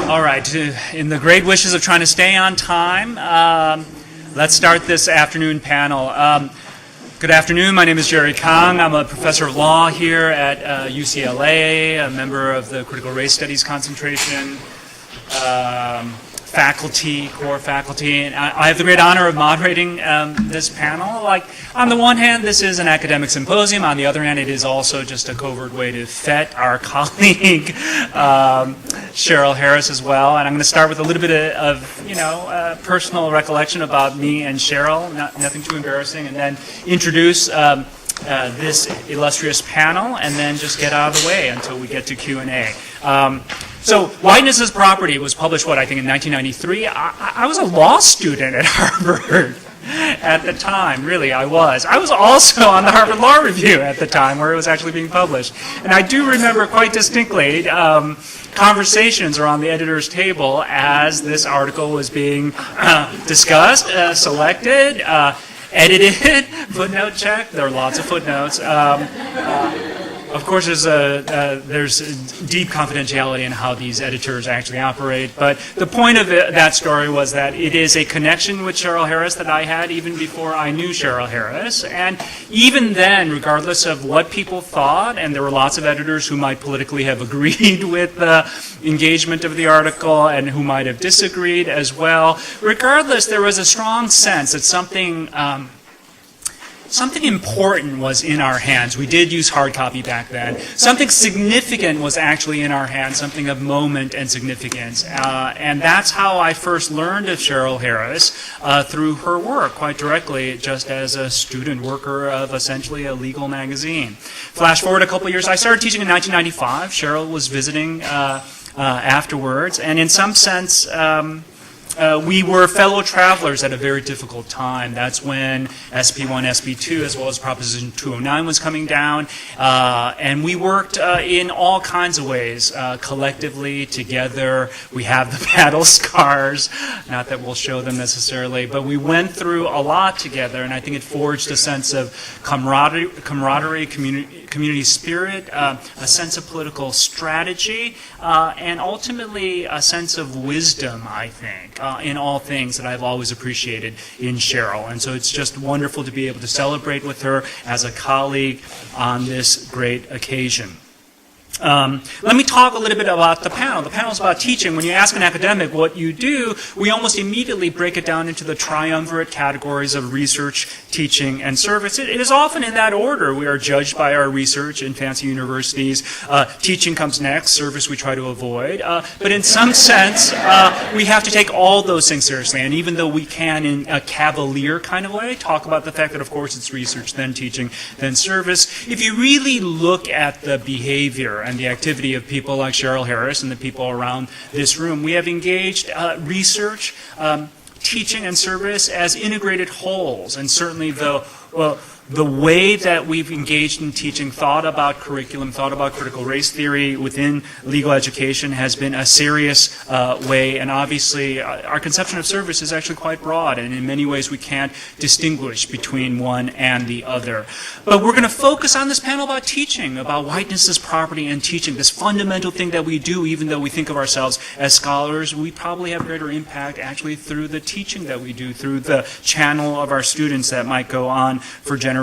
All right, in the great wishes of trying to stay on time, let's start this afternoon panel. Good afternoon, my name is Jerry Kong. I'm a professor of law here at UCLA, a member of the Critical Race Studies concentration, core faculty, and I have the great honor of moderating this panel. Like, on the one hand, this is an academic symposium. On the other hand, it is also just a covert way to fet our colleague, Cheryl Harris, as well. And I'm going to start with a little bit of personal recollection about me and Cheryl, nothing too embarrassing, and then introduce this illustrious panel, and then just get out of the way until we get to Q&A. So, Whiteness' Property was published, I think in 1993. I was a law student at Harvard at the time, really, I was. I was also on the Harvard Law Review at the time, where it was actually being published. And I do remember quite distinctly conversations around the editor's table as this article was being discussed, selected, edited, footnote checked. There are lots of footnotes. Of course, there's deep confidentiality in how these editors actually operate, but the point of that story was that it is a connection with Cheryl Harris that I had even before I knew Cheryl Harris, and even then, regardless of what people thought, and there were lots of editors who might politically have agreed with the engagement of the article and who might have disagreed as well, regardless, there was a strong sense that something important was in our hands. We did use hard copy back then. Something significant was actually in our hands, something of moment and significance. And that's how I first learned of Cheryl Harris, through her work, quite directly, just as a student worker of essentially a legal magazine. Flash forward a couple years, I started teaching in 1995. Cheryl was visiting afterwards, and in some sense, we were fellow travelers at a very difficult time. That's when SP1, SP2, as well as Proposition 209 was coming down. And we worked in all kinds of ways, collectively, together. We have the battle scars, not that we'll show them necessarily, but we went through a lot together, and I think it forged a sense of camaraderie, community spirit, a sense of political strategy, and ultimately a sense of wisdom, I think, in all things that I've always appreciated in Cheryl. And so it's just wonderful to be able to celebrate with her as a colleague on this great occasion. Let me talk a little bit about the panel. The panel is about teaching. When you ask an academic what you do, we almost immediately break it down into the triumvirate categories of research, teaching, and service. It is often in that order. We are judged by our research in fancy universities. Teaching comes next, service we try to avoid. But in some sense, we have to take all those things seriously. And even though we can, in a cavalier kind of way, talk about the fact that, of course, it's research, then teaching, then service, if you really look at the behavior and the activity of people like Cheryl Harris and the people around this room, we have engaged research, teaching, and service as integrated wholes. And certainly the way that we've engaged in teaching, thought about curriculum, thought about critical race theory within legal education has been a serious way, and obviously our conception of service is actually quite broad, and in many ways we can't distinguish between one and the other. But we're going to focus on this panel about teaching, about Whiteness' Property and teaching, this fundamental thing that we do, even though we think of ourselves as scholars, we probably have greater impact actually through the teaching that we do, through the channel of our students that might go on for generations.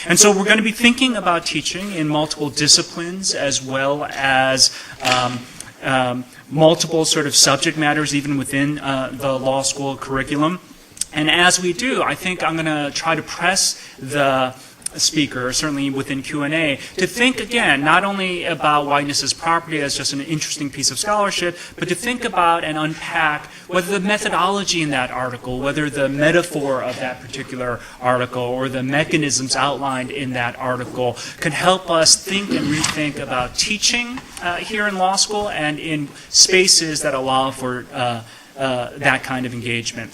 And so we're going to be thinking about teaching in multiple disciplines as well as multiple sort of subject matters even within the law school curriculum. And as we do, I think I'm going to try to press the speaker, certainly within Q&A, to think again, not only about Whiteness' Property as just an interesting piece of scholarship, but to think about and unpack whether the methodology in that article, whether the metaphor of that particular article, or the mechanisms outlined in that article can help us think and rethink about teaching here in law school and in spaces that allow for that kind of engagement.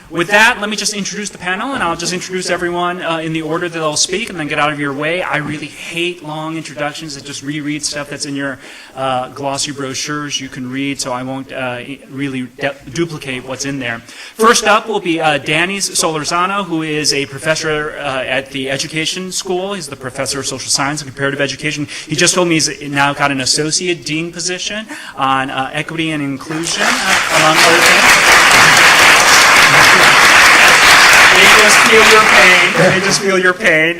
With that, let me just introduce the panel, and I'll just introduce everyone in the order that they'll speak, and then get out of your way. I really hate long introductions that just reread stuff that's in your glossy brochures you can read, so I won't really duplicate what's in there. First up will be Danny Solorzano, who is a professor at the Education School. He's the professor of social science and comparative education. He just told me he's now got an associate dean position on equity and inclusion, among other things. They just feel your pain. They just feel your pain.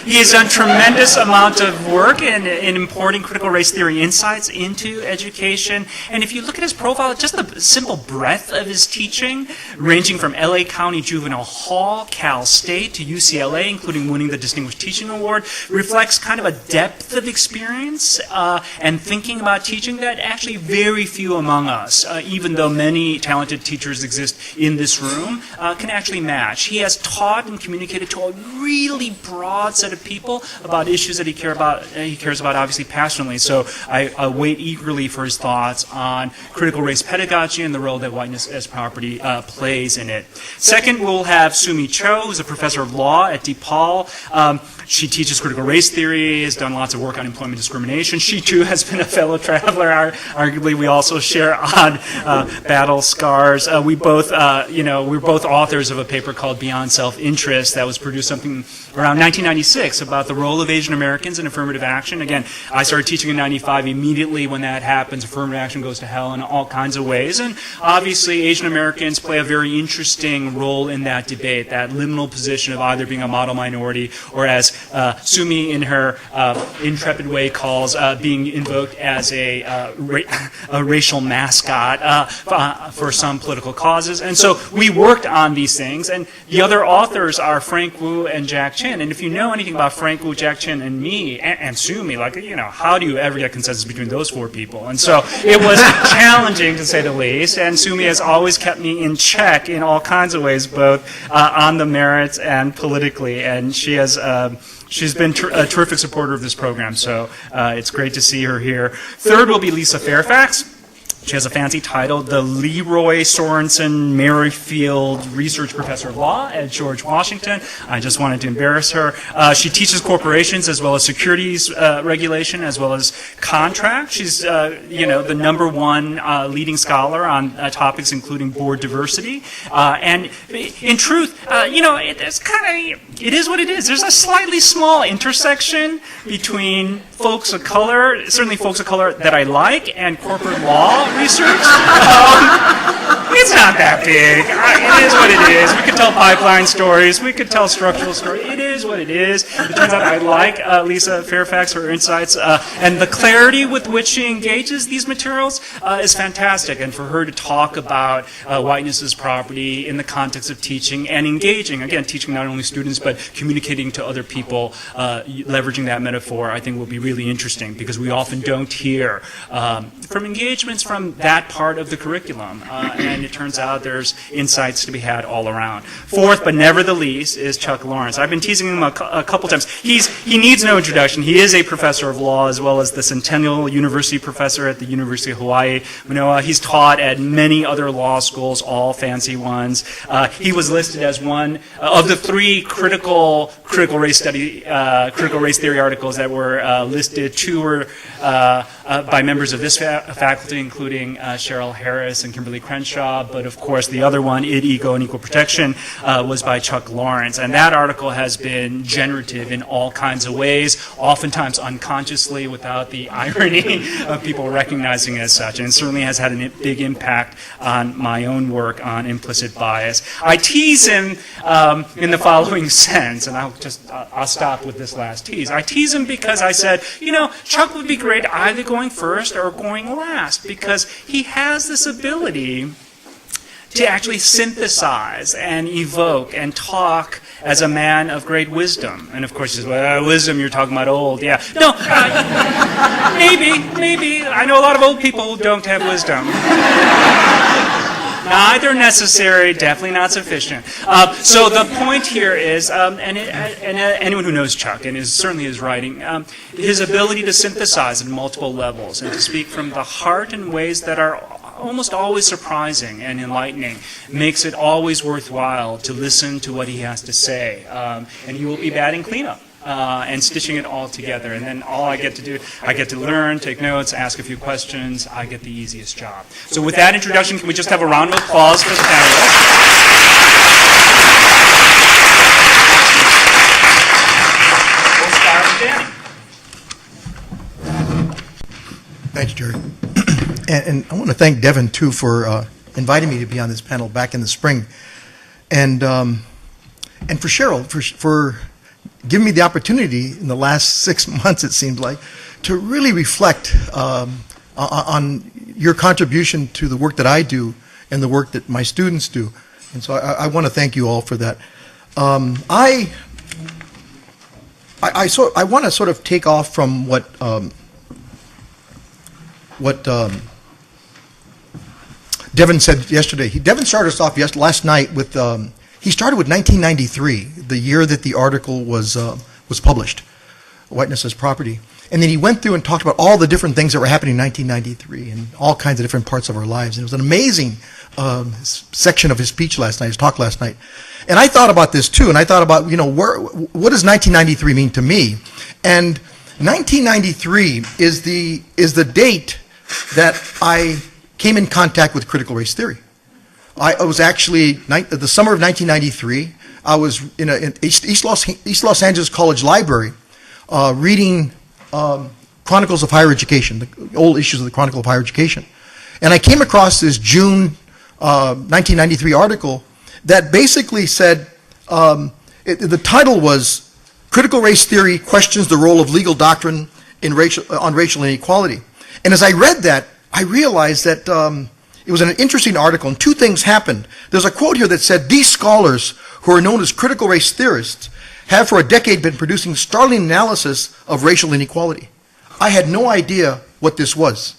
He has done tremendous amount of work in importing critical race theory insights into education. And if you look at his profile, just the simple breadth of his teaching, ranging from LA County Juvenile Hall, Cal State, to UCLA, including winning the Distinguished Teaching Award, reflects kind of a depth of experience and thinking about teaching that actually very few among us, even though many talented teachers exist in this room, can actually match. He has taught and communicated to a really broad set of people about issues that he cares about obviously passionately. So I wait eagerly for his thoughts on critical race pedagogy and the role that whiteness as property plays in it. Second, we'll have Sumi Cho, who's a professor of law at DePaul. She teaches critical race theory, has done lots of work on employment discrimination. She too has been a fellow traveler. Arguably, we also share on battle scars. We're both authors of a paper called Beyond Self-Interest that was produced something around 1996 about the role of Asian Americans in affirmative action. Again, I started teaching in 95. Immediately when that happens, affirmative action goes to hell in all kinds of ways. And obviously, Asian Americans play a very interesting role in that debate, that liminal position of either being a model minority or, as Sumi in her intrepid way calls, being invoked as a racial mascot for some political causes. And so we worked on these things. And the other authors are Frank Wu and Jack Chin. And if you know anything about Frank Wu, Jack Chin, and me, and Sumi, how do you ever get consensus between those four people? And so it was challenging, to say the least. And Sumi has always kept me in check in all kinds of ways, both on the merits and politically. And she has... She's been a terrific supporter of this program, so it's great to see her here. Third will be Lisa Fairfax. She has a fancy title, the Leroy Sorensen Merrifield Research Professor of Law at George Washington. I just wanted to embarrass her. She teaches corporations as well as securities regulation as well as contract. She's, the #1 leading scholar on topics including board diversity. And in truth, it is what it is. There's a slightly small intersection between folks of color, certainly folks of color that I like, and corporate law research. It's not that big. It is what it is. We could tell pipeline stories. We could tell structural stories. It is what it is. It turns out I like Lisa Fairfax, her insights, and the clarity with which she engages these materials is fantastic. And for her to talk about whiteness as property in the context of teaching and engaging, again, teaching not only students but communicating to other people, leveraging that metaphor, I think will be really interesting because we often don't hear from engagements from that part of the curriculum. And it turns out there's insights to be had all around. Fourth, but never the least, is Chuck Lawrence. I've been teasing him a couple times. He needs no introduction. He is a professor of law as well as the Centennial University professor at the University of Hawaii, Manoa. He's taught at many other law schools, all fancy ones. He was listed as one of the 3 critical race theory articles that were listed. 2 were by members of this faculty, including Cheryl Harris and Kimberly Crenshaw, but of course the other one, Id, Ego, and Equal Protection, was by Chuck Lawrence. And that article has been generative in all kinds of ways, oftentimes unconsciously without the irony of people recognizing it as such. And it certainly has had a big impact on my own work on implicit bias. I tease him in the following sense, and I'll stop with this last tease. I tease him because I said, Chuck would be great either going first or going last, because he has this ability to actually synthesize and evoke and talk as a man of great wisdom. And of course, he says, well, wisdom, you're talking about old. Yeah. No, maybe. I know a lot of old people who don't have wisdom. Neither necessary, definitely not sufficient. So the point here is, and anyone who knows Chuck, and certainly his writing, his ability to synthesize at multiple levels and to speak from the heart in ways that are almost always surprising and enlightening, makes it always worthwhile to listen to what he has to say. And he will be batting cleanup. And stitching it all together. And then all I get to do, I get to learn, take notes, ask a few questions. I get the easiest job. So with that introduction, can we just have a round of applause for the panelists? We'll start with Danny. Thanks, Jerry. And I want to thank Devin, too, for inviting me to be on this panel back in the spring. And for Cheryl, for giving me the opportunity in the last 6 months, it seems like, to really reflect on your contribution to the work that I do and the work that my students do. And so I want to thank you all for that. I want to sort of take off from what Devin said yesterday. Devin started us off last night with, he started with 1993, the year that the article was published, Whiteness as Property. And then he went through and talked about all the different things that were happening in 1993 and all kinds of different parts of our lives. And it was an amazing section of his speech last night, his talk last night. And I thought about this too, and I thought about, what does 1993 mean to me? And 1993 is the date that I came in contact with critical race theory. I was actually, the summer of 1993, I was in East Los Angeles College Library reading Chronicles of Higher Education, the old issues of the Chronicle of Higher Education. And I came across this June 1993 article that basically said, the title was, Critical Race Theory Questions the Role of Legal Doctrine on Racial Inequality. And as I read that, I realized that it was an interesting article, and two things happened. There's a quote here that said, these scholars, who are known as critical race theorists, have for a decade been producing startling analysis of racial inequality. I had no idea what this was,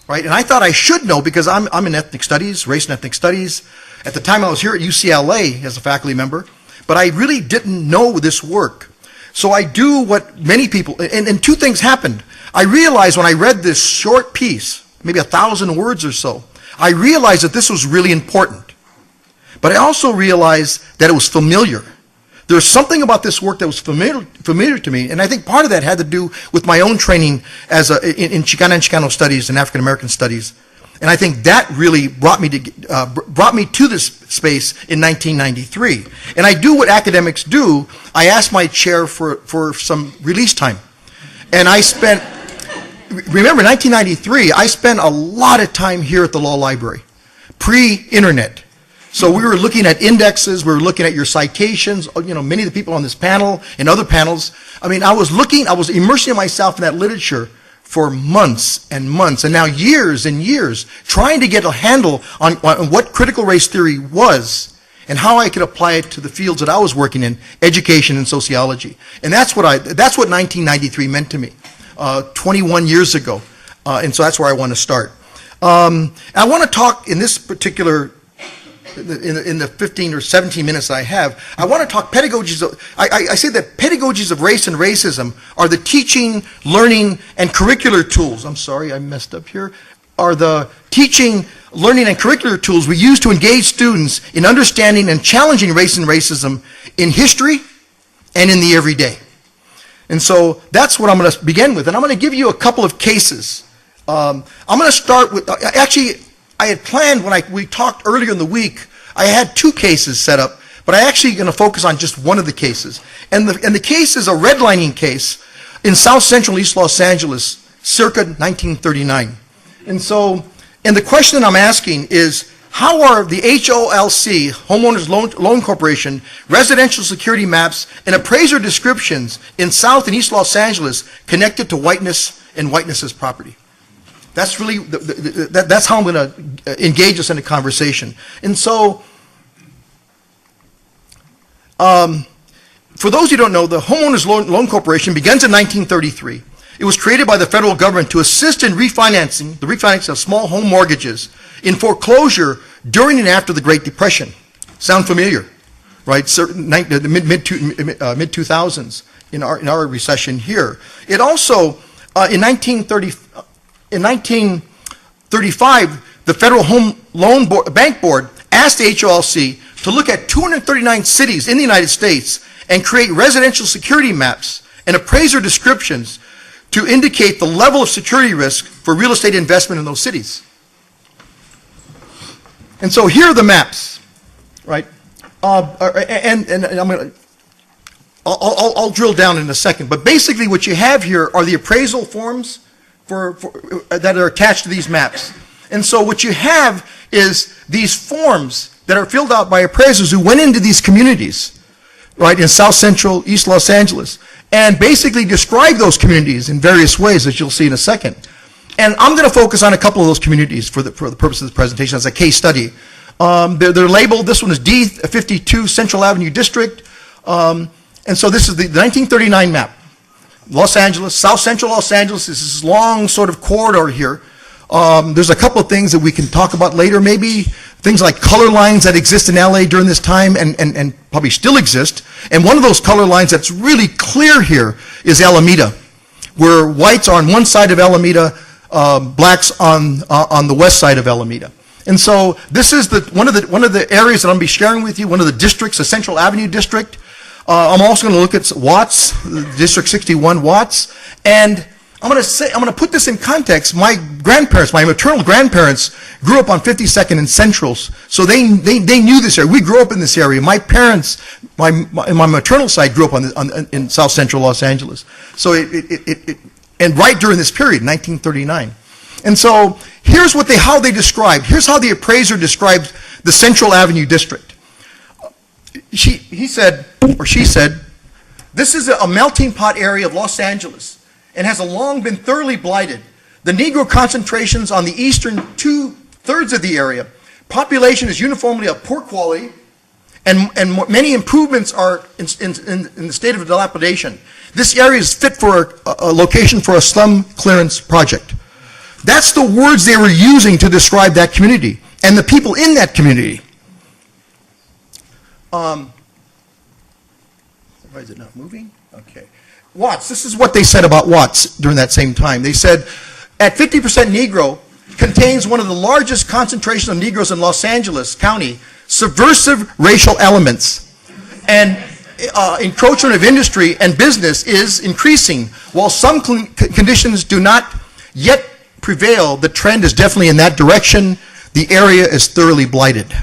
right? And I thought I should know because I'm in ethnic studies, race and ethnic studies. At the time I was here at UCLA as a faculty member, but I really didn't know this work. So I do what many people, and two things happened. I realized when I read this short piece, maybe 1,000 words or so, I realized that this was really important. But I also realized that it was familiar. There was something about this work that was familiar to me, and I think part of that had to do with my own training in Chicana and Chicano studies and African American studies. And I think that really brought me to this space in 1993. And I do what academics do. I asked my chair for some release time. And I spent, remember 1993, I spent a lot of time here at the law library, pre-internet. So we were looking at indexes, we were looking at your citations, many of the people on this panel and other panels. I mean, I was immersing myself in that literature for months and months, and now years and years, trying to get a handle on what critical race theory was and how I could apply it to the fields that I was working in, education and sociology. And that's what 1993 meant to me, 21 years ago. And so that's where I want to start. I want to talk in this particular, in the 15 or 17 minutes I have, I want to talk pedagogies of, I say that pedagogies of race and racism are the teaching, learning, and curricular tools, I'm sorry, I messed up here, are the teaching, learning, and curricular tools we use to engage students in understanding and challenging race and racism in history and in the everyday. And so that's what I'm going to begin with, and I'm going to give you a couple of cases. I'm going to start with, actually, I had planned when we talked earlier in the week, I had two cases set up, but I'm actually going to focus on just one of the cases. And the case is a redlining case in South Central East Los Angeles, circa 1939. And so, and the question that I'm asking is, how are the HOLC, Homeowners Loan Corporation, residential security maps, and appraiser descriptions in South and East Los Angeles connected to whiteness and whiteness as property? That's really, that's how I'm going to engage us in a conversation. And so, for those who don't know, the Homeowners Loan Corporation begins in 1933. It was created by the federal government to assist in the refinancing of small home mortgages in foreclosure during and after the Great Depression. Sound familiar, right? The mid-2000s in our recession here. It also, in 1935, the Federal Home Loan Bank Board asked the HOLC to look at 239 cities in the United States and create residential security maps and appraiser descriptions to indicate the level of security risk for real estate investment in those cities. And so here are the maps, right? And I'm going to, I'll drill down in a second. But basically what you have here are the appraisal forms that are attached to these maps. And so what you have is these forms that are filled out by appraisers who went into these communities, right, in South Central, East Los Angeles, and basically describe those communities in various ways, as you'll see in a second. And I'm going to focus on a couple of those communities for the purpose of this presentation as a case study. They're labeled, this one is D52 Central Avenue District. And so this is the 1939 map. Los Angeles, South Central Los Angeles, this is this long sort of corridor here. There's a couple of things that we can talk about later, maybe things like color lines that exist in LA during this time and probably still exist. And one of those color lines that's really clear here is Alameda, where whites are on one side of Alameda, blacks on the west side of Alameda. And so this is one of the areas that I'm going to be sharing with you, one of the districts, the Central Avenue District. I'm also going to look at Watts, District 61 Watts, and I'm going to put this in context. My grandparents, my maternal grandparents, grew up on 52nd and Centrals, so they knew this area. We grew up in this area. My parents, my maternal side, grew up in South Central Los Angeles. So and right during this period, 1939. And so here's how they described. Here's how the appraiser described the Central Avenue District. He said, or she said, this is a melting pot area of Los Angeles and has long been thoroughly blighted. The Negro concentrations on the eastern 2/3 of the area. Population is uniformly of poor quality, and many improvements are in the state of dilapidation. This area is fit for a location for a slum clearance project. That's the words they were using to describe that community and the people in that community. Why is it not moving? Okay. Watts, this is what they said about Watts during that same time. They said, at 50% Negro, contains one of the largest concentrations of Negroes in Los Angeles County, subversive racial elements, and encroachment of industry and business is increasing. While some conditions do not yet prevail, the trend is definitely in that direction. The area is thoroughly blighted.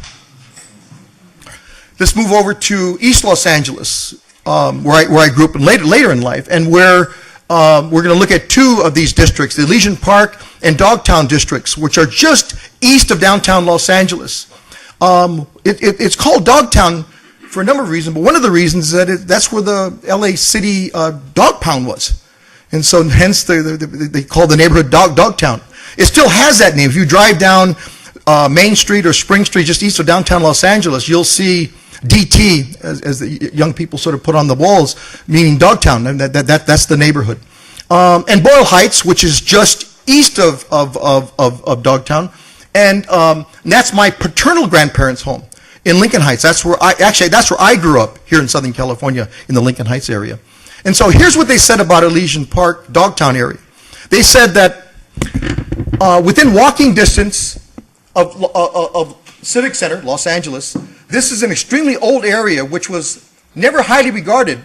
Let's move over to East Los Angeles, where I grew up later in life, and where we're going to look at two of these districts, the Elysian Park and Dogtown districts, which are just east of downtown Los Angeles. It's called Dogtown for a number of reasons, but one of the reasons is that that's where the LA City dog pound was. And so hence they call the neighborhood Dogtown. It still has that name. If you drive down Main Street or Spring Street just east of downtown Los Angeles, you'll see DT, as the young people sort of put on the walls, meaning Dogtown, and that's the neighborhood. And Boyle Heights, which is just east of Dogtown, and that's my paternal grandparents' home in Lincoln Heights. That's where I grew up here in Southern California, in the Lincoln Heights area. And so here's what they said about Elysian Park, Dogtown area. They said that within walking distance of Civic Center, Los Angeles, this is an extremely old area which was never highly regarded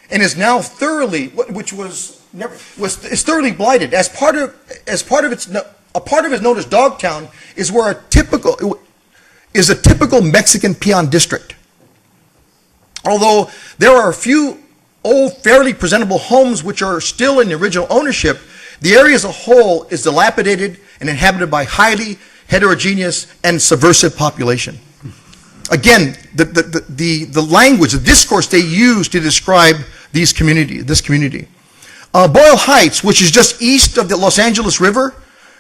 and is now thoroughly blighted. A part of it known as Dogtown is where a typical Mexican peon district. Although there are a few old, fairly presentable homes which are still in the original ownership, the area as a whole is dilapidated and inhabited by highly heterogeneous and subversive population. Again, the language, the discourse they use to describe this community. Boyle Heights, which is just east of the Los Angeles River,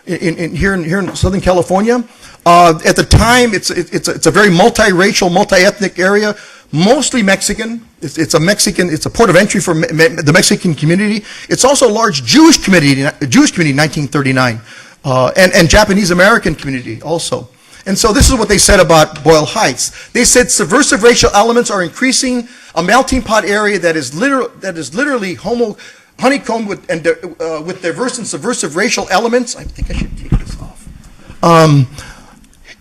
here in Southern California. At the time, it's a very multiracial, multi-ethnic area, mostly Mexican. It's a port of entry for the Mexican community. It's also a large Jewish community in 1939, and Japanese American community also. And so this is what they said about Boyle Heights. They said subversive racial elements are increasing, a melting pot area that is literally honeycombed with diverse and subversive racial elements. I think I should take this off.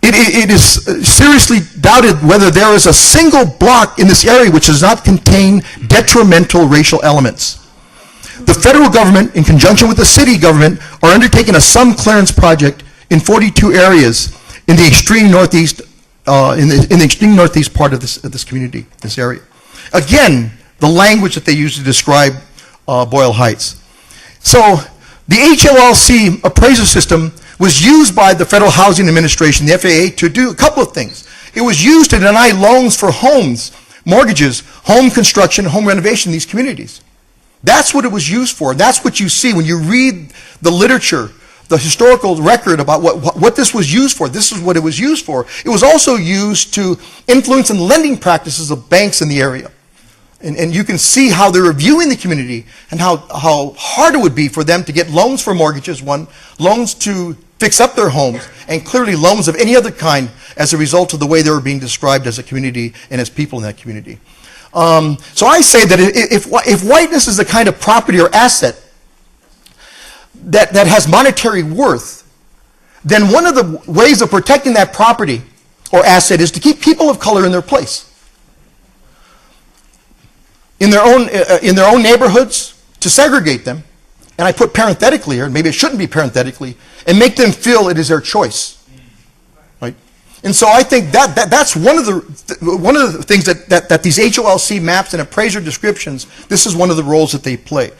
It is seriously doubted whether there is a single block in this area which does not contain detrimental racial elements. The federal government, in conjunction with the city government, are undertaking a slum clearance project in 42 areas in the extreme northeast, in the extreme northeast part of this community, this area. Again, the language that they use to describe Boyle Heights. So the HLLC appraisal system was used by the Federal Housing Administration, the FAA, to do a couple of things. It was used to deny loans for homes, mortgages, home construction, home renovation in these communities. That's what it was used for. That's what you see when you read the literature, the historical record about what this was used for. This is what it was used for. It was also used to influence the lending practices of banks in the area. And you can see how they're reviewing the community and how hard it would be for them to get loans for mortgages, one, loans to fix up their homes, and clearly loans of any other kind as a result of the way they were being described as a community and as people in that community. So I say that if whiteness is the kind of property or asset that has monetary worth, then one of the ways of protecting that property or asset is to keep people of color in their place. In their own neighborhoods, to segregate them, and I put parenthetically here, and maybe it shouldn't be parenthetically, and make them feel it is their choice, right? And so I think that's one of the things that these HOLC maps and appraiser descriptions, this is one of the roles that they play.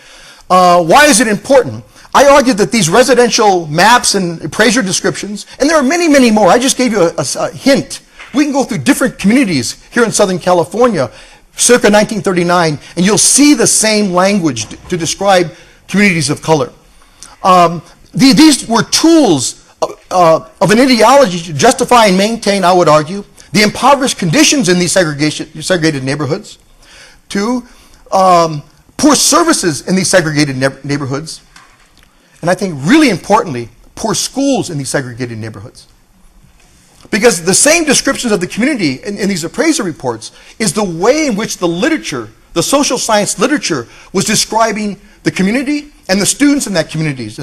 Why is it important? I argue that these residential maps and appraiser descriptions, and there are many, many more. I just gave you a hint. We can go through different communities here in Southern California, circa 1939, and you'll see the same language to describe communities of color. These were tools of an ideology to justify and maintain, I would argue, the impoverished conditions in these segregated neighborhoods, to poor services in these segregated neighborhoods, and I think really importantly, poor schools in these segregated neighborhoods. Because the same descriptions of the community in these appraiser reports is the way in which the literature, the social science literature, was describing the community and the students in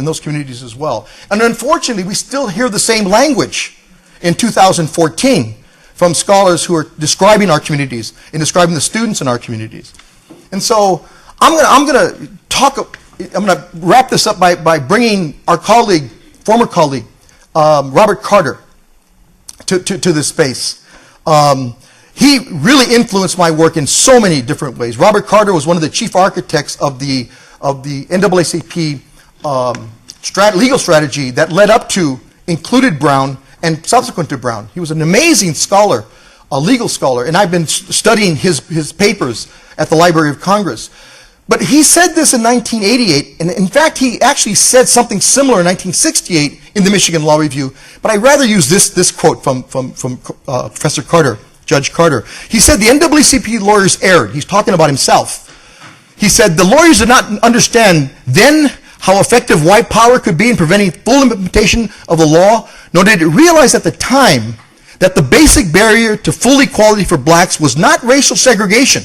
those communities as well. And unfortunately, we still hear the same language in 2014 from scholars who are describing our communities and describing the students in our communities. And so I'm going to wrap this up by bringing our colleague, former colleague, Robert Carter, to this space. He really influenced my work in so many different ways. Robert Carter was one of the chief architects of the NAACP legal strategy that led up to, included Brown, and subsequent to Brown. He was an amazing scholar, a legal scholar, and I've been studying his papers at the Library of Congress. But he said this in 1988, and in fact, he actually said something similar in 1968 in the Michigan Law Review, but I'd rather use this quote from Professor Carter, Judge Carter. He said, the NAACP lawyers erred. He's talking about himself. He said, the lawyers did not understand then how effective white power could be in preventing full implementation of the law, nor did it realize at the time that the basic barrier to full equality for blacks was not racial segregation,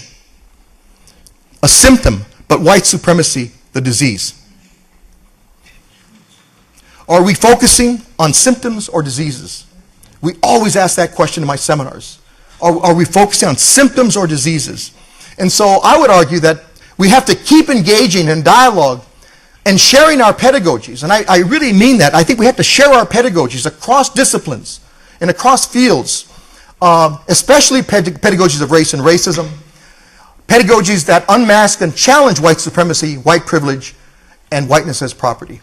a symptom, but white supremacy, the disease. Are we focusing on symptoms or diseases? We always ask that question in my seminars. Are we focusing on symptoms or diseases? And so I would argue that we have to keep engaging in dialogue and sharing our pedagogies. And I really mean that. I think we have to share our pedagogies across disciplines and across fields, especially pedagogies of race and racism, pedagogies that unmask and challenge white supremacy, white privilege, and whiteness as property.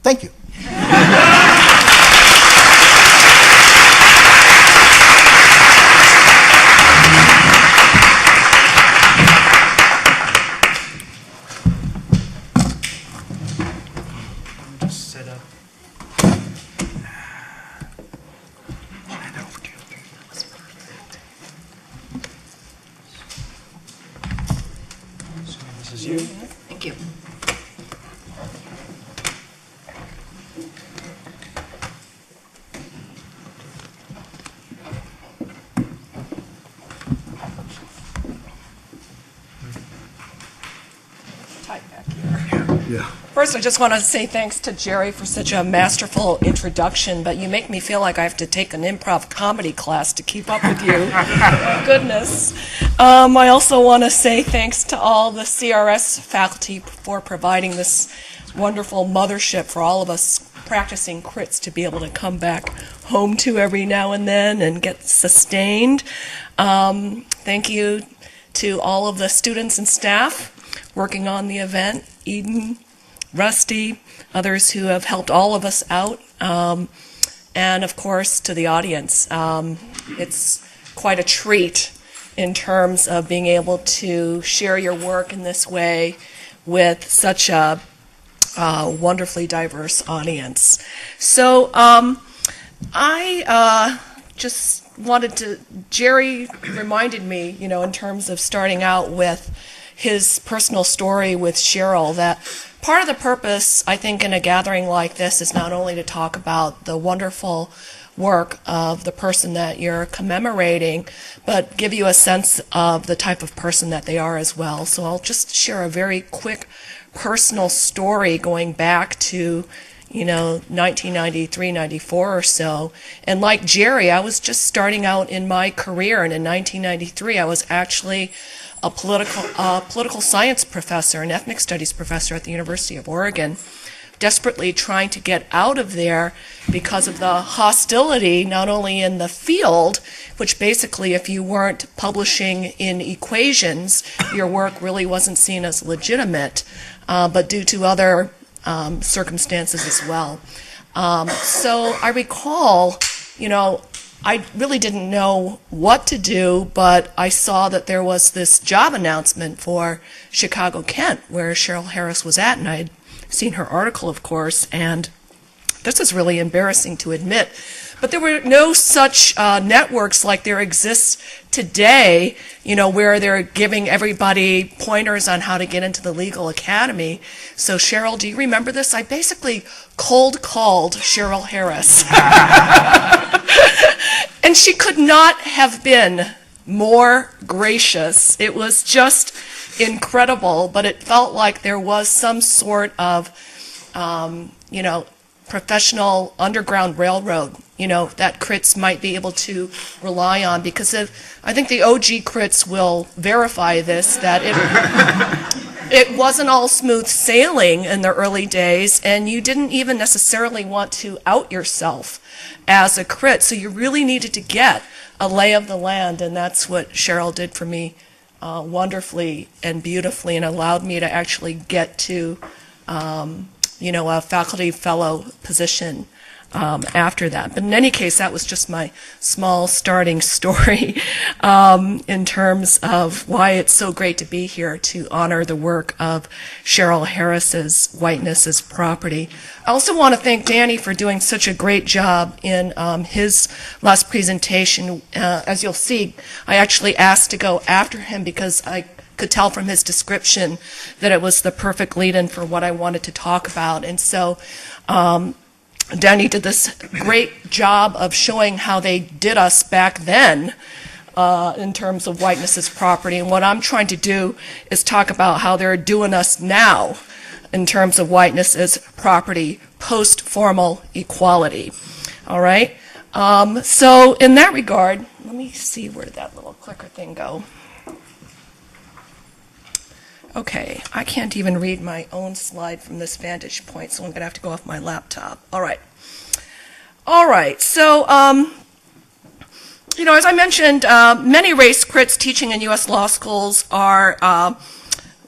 Thank you. Just set up. So this is you. Thank you. Yeah. First, I just want to say thanks to Jerry for such a masterful introduction, but you make me feel like I have to take an improv comedy class to keep up with you. Goodness. I also want to say thanks to all the CRS faculty for providing this wonderful mothership for all of us practicing crits to be able to come back home to every now and then and get sustained. Thank you to all of the students and staff working on the event, Eden, Rusty, others who have helped all of us out, and of course to the audience. It's quite a treat in terms of being able to share your work in this way with such a wonderfully diverse audience. So I just wanted to, Jerry reminded me, in terms of starting out with his personal story with Cheryl, that part of the purpose, I think, in a gathering like this is not only to talk about the wonderful work of the person that you're commemorating, but give you a sense of the type of person that they are as well. So I'll just share a very quick personal story going back to 1993, 94 or so. And like Jerry, I was just starting out in my career, and in 1993 I was actually a political science professor, an ethnic studies professor at the University of Oregon, desperately trying to get out of there because of the hostility, not only in the field, which basically if you weren't publishing in equations, your work really wasn't seen as legitimate, but due to other circumstances as well. So I recall, I really didn't know what to do, but I saw that there was this job announcement for Chicago, Kent, where Cheryl Harris was at, and I had seen her article, of course, and this is really embarrassing to admit, but there were no such networks like there exists today, where they're giving everybody pointers on how to get into the legal academy. So Cheryl, do you remember this? I basically cold called Cheryl Harris. And she could not have been more gracious. It was just incredible, but it felt like there was some sort of, professional underground railroad, that crits might be able to rely on, because I think the OG crits will verify this, that it wasn't all smooth sailing in the early days, and you didn't even necessarily want to out yourself as a crit, so you really needed to get a lay of the land, and that's what Cheryl did for me wonderfully and beautifully, and allowed me to actually get to a faculty fellow position after that. But in any case, that was just my small starting story in terms of why it's so great to be here to honor the work of Cheryl Harris's Whiteness is Property. I also want to thank Danny for doing such a great job in his last presentation. As you'll see, I actually asked to go after him because I could tell from his description that it was the perfect lead-in for what I wanted to talk about. And so Danny did this great job of showing how they did us back then in terms of Whiteness is Property. And what I'm trying to do is talk about how they're doing us now in terms of Whiteness is Property, post-formal equality. All right? So in that regard, let me see, where did that little clicker thing go? Okay, I can't even read my own slide from this vantage point, so I'm going to have to go off my laptop. All right. So, as I mentioned, many race crits teaching in U.S. law schools are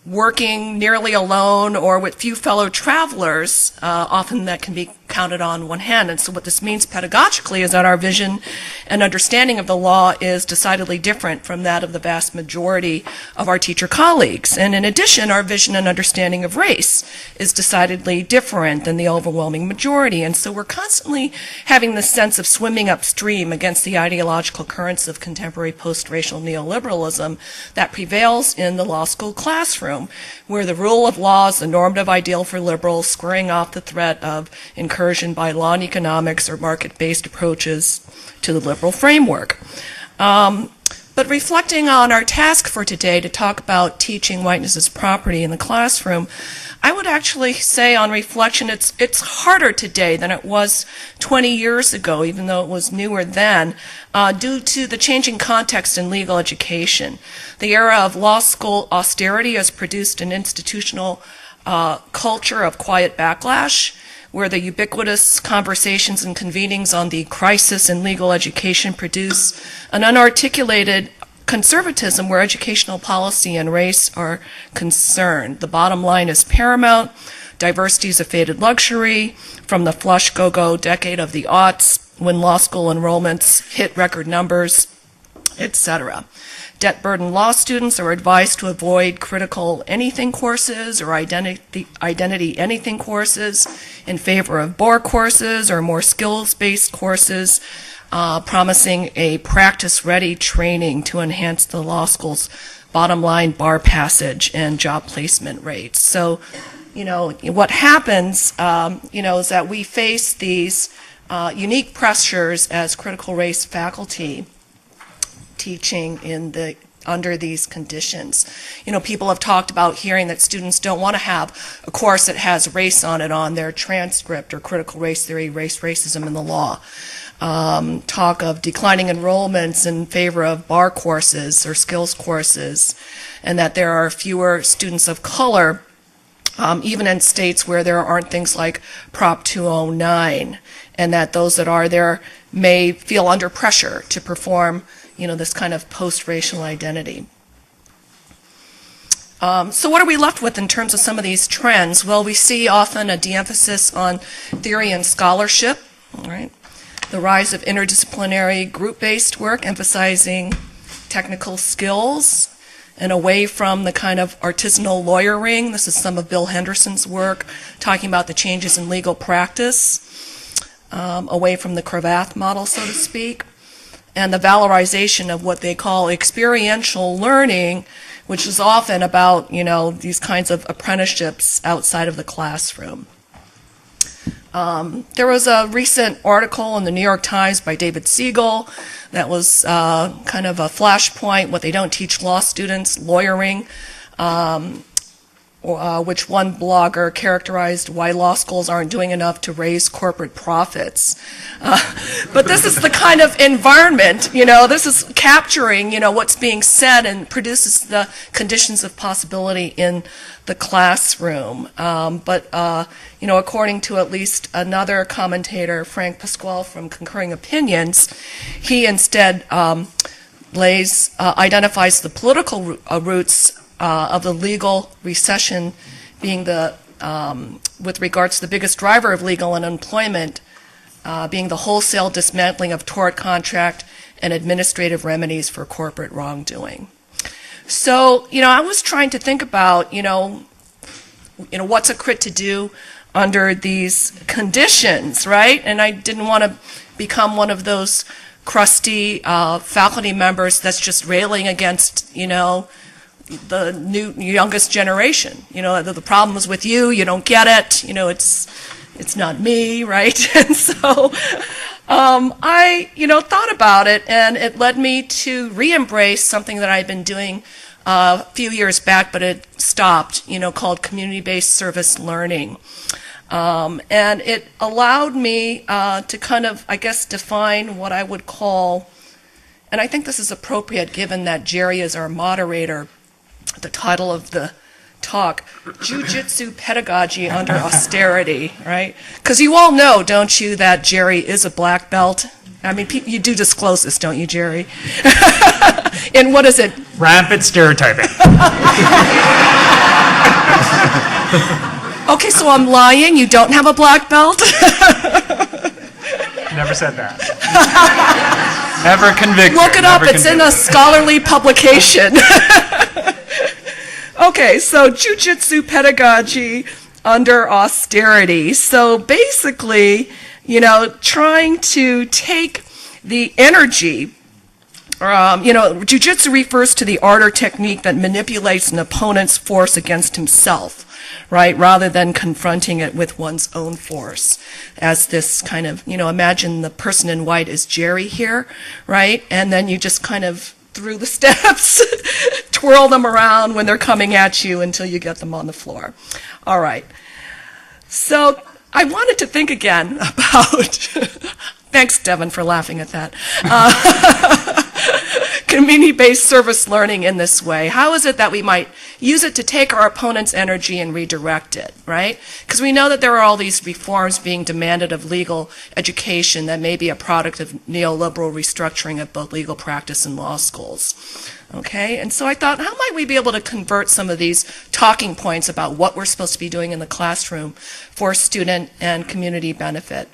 working nearly alone or with few fellow travelers, often that can be counted on one hand. And so what this means pedagogically is that our vision and understanding of the law is decidedly different from that of the vast majority of our teacher colleagues. And in addition, our vision and understanding of race is decidedly different than the overwhelming majority. And so we're constantly having this sense of swimming upstream against the ideological currents of contemporary post-racial neoliberalism that prevails in the law school classroom, where the rule of law is the normative ideal for liberals, squaring off the threat of incursion by law and economics or market-based approaches to the liberal framework. But reflecting on our task for today to talk about teaching Whiteness is Property in the classroom, I would actually say on reflection it's harder today than it was 20 years ago, even though it was newer then, due to the changing context in legal education. The era of law school austerity has produced an institutional culture of quiet backlash, where the ubiquitous conversations and convenings on the crisis in legal education produce an unarticulated conservatism where educational policy and race are concerned. The bottom line is paramount. Diversity is a faded luxury from the flush go-go decade of the aughts when law school enrollments hit record numbers, etc. Debt-burdened law students are advised to avoid critical anything courses or identity anything courses in favor of bar courses or more skills-based courses, promising a practice-ready training to enhance the law school's bottom line bar passage and job placement rates. So, what happens, is that we face these unique pressures as critical race faculty teaching under these conditions. People have talked about hearing that students don't want to have a course that has race on it on their transcript, or critical race theory, racism in the law. Talk of declining enrollments in favor of bar courses or skills courses, and that there are fewer students of color, even in states where there aren't things like Prop 209, and that those that are there may feel under pressure to perform this kind of post-racial identity. So what are we left with in terms of some of these trends? Well, we see often a de-emphasis on theory and scholarship, all right? The rise of interdisciplinary group-based work emphasizing technical skills and away from the kind of artisanal lawyering. This is some of Bill Henderson's work talking about the changes in legal practice, away from the Cravath model, so to speak, and the valorization of what they call experiential learning, which is often about, these kinds of apprenticeships outside of the classroom. There was a recent article in the New York Times by David Siegel that was kind of a flashpoint, what they don't teach law students, lawyering, which one blogger characterized why law schools aren't doing enough to raise corporate profits. But this is the kind of environment, this is capturing, what's being said and produces the conditions of possibility in the classroom. But according to at least another commentator, Frank Pasquale from Concurring Opinions, he instead identifies the political roots of the legal recession being with regards to the biggest driver of legal unemployment, being the wholesale dismantling of tort contract and administrative remedies for corporate wrongdoing. So, I was trying to think about, what's a crit to do under these conditions, right? And I didn't want to become one of those crusty faculty members that's just railing against, the youngest generation. The problem is with you, you don't get it, it's not me, right? And so I, thought about it, and it led me to re-embrace something that I'd been doing a few years back, but it stopped, called community-based service learning. And it allowed me to kind of, define what I would call, and I think this is appropriate given that Jerry is our moderator, the title of the talk, Jiu-Jitsu Pedagogy Under Austerity, right? Because you all know, don't you, that Jerry is a black belt? I mean, you do disclose this, don't you, Jerry? And what is it? Rampant stereotyping. Okay, so I'm lying. You don't have a black belt? Never said that. Never convicted. Look it up. It's in a scholarly publication. Okay, so Jiu-Jitsu Pedagogy Under Austerity. So basically, trying to take the energy, Jiu-Jitsu refers to the art or technique that manipulates an opponent's force against himself, right, rather than confronting it with one's own force. As this kind of, imagine the person in white is Jerry here, right, and then you just kind of through the steps twirl them around when they're coming at you until you get them on the floor. All right. So I wanted to think again about, thanks, Devin, for laughing at that, community-based service learning in this way. How is it that we might use it to take our opponent's energy and redirect it, right? Because we know that there are all these reforms being demanded of legal education that may be a product of neoliberal restructuring of both legal practice and law schools. Okay, and so I thought, how might we be able to convert some of these talking points about what we're supposed to be doing in the classroom for student and community benefit?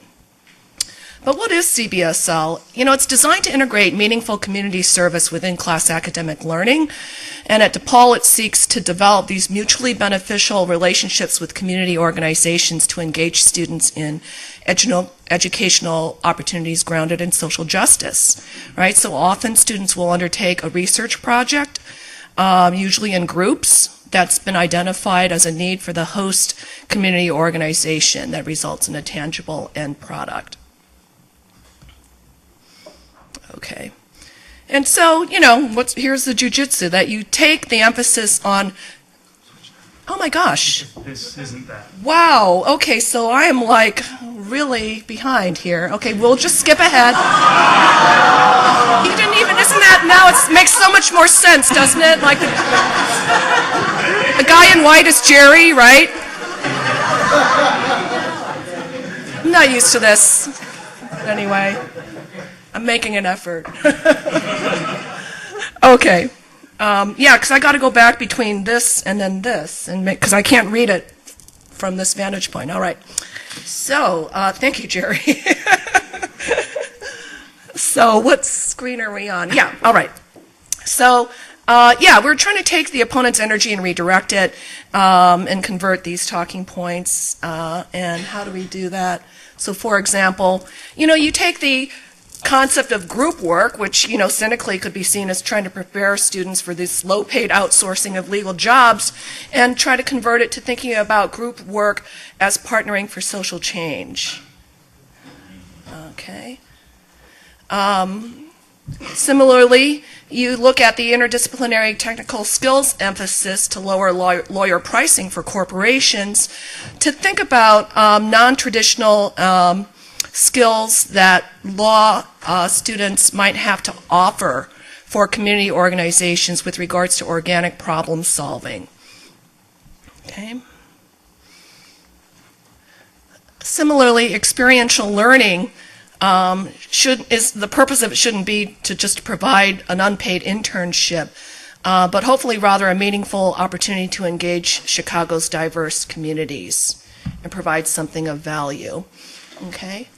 But what is CBSL? You know, it's designed to integrate meaningful community service within class academic learning, and at DePaul it seeks to develop these mutually beneficial relationships with community organizations to engage students in educational opportunities grounded in social justice, right? So often students will undertake a research project, usually in groups, that's been identified as a need for the host community organization that results in a tangible end product. Okay. And so, you know, here's the jujitsu, that you take the emphasis on, oh my gosh. This isn't that. Wow. Okay, so I am like really behind here. Okay, we'll just skip ahead. You didn't even, isn't that, now it makes so much more sense, doesn't it? Like the guy in white is Jerry, right? I'm not used to this. Anyway. I'm making an effort. Okay. Yeah, because I got to go back between this and then this, and because I can't read it from this vantage point. All right. So, thank you, Jerry. So, what screen are we on? Yeah, all right. So, yeah, we're trying to take the opponent's energy and redirect it and convert these talking points. And how do we do that? So, for example, you know, you take the concept of group work, which, you know, cynically could be seen as trying to prepare students for this low-paid outsourcing of legal jobs, and try to convert it to thinking about group work as partnering for social change. Okay. Similarly, you look at the interdisciplinary technical skills emphasis to lower lawyer pricing for corporations, to think about non-traditional skills that law students might have to offer for community organizations with regards to organic problem solving. Okay. Similarly, experiential learning the purpose of it shouldn't be to just provide an unpaid internship, but hopefully rather a meaningful opportunity to engage Chicago's diverse communities and provide something of value. Okay.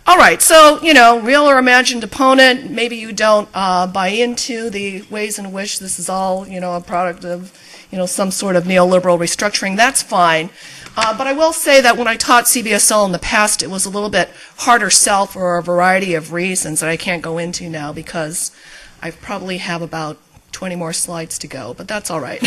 All right, so, you know, real or imagined opponent, maybe you don't buy into the ways in which this is all, you know, a product of, you know, some sort of neoliberal restructuring. That's fine. But I will say that when I taught CBSL in the past, it was a little bit harder sell for a variety of reasons that I can't go into now because I probably have about 20 more slides to go, but that's all right.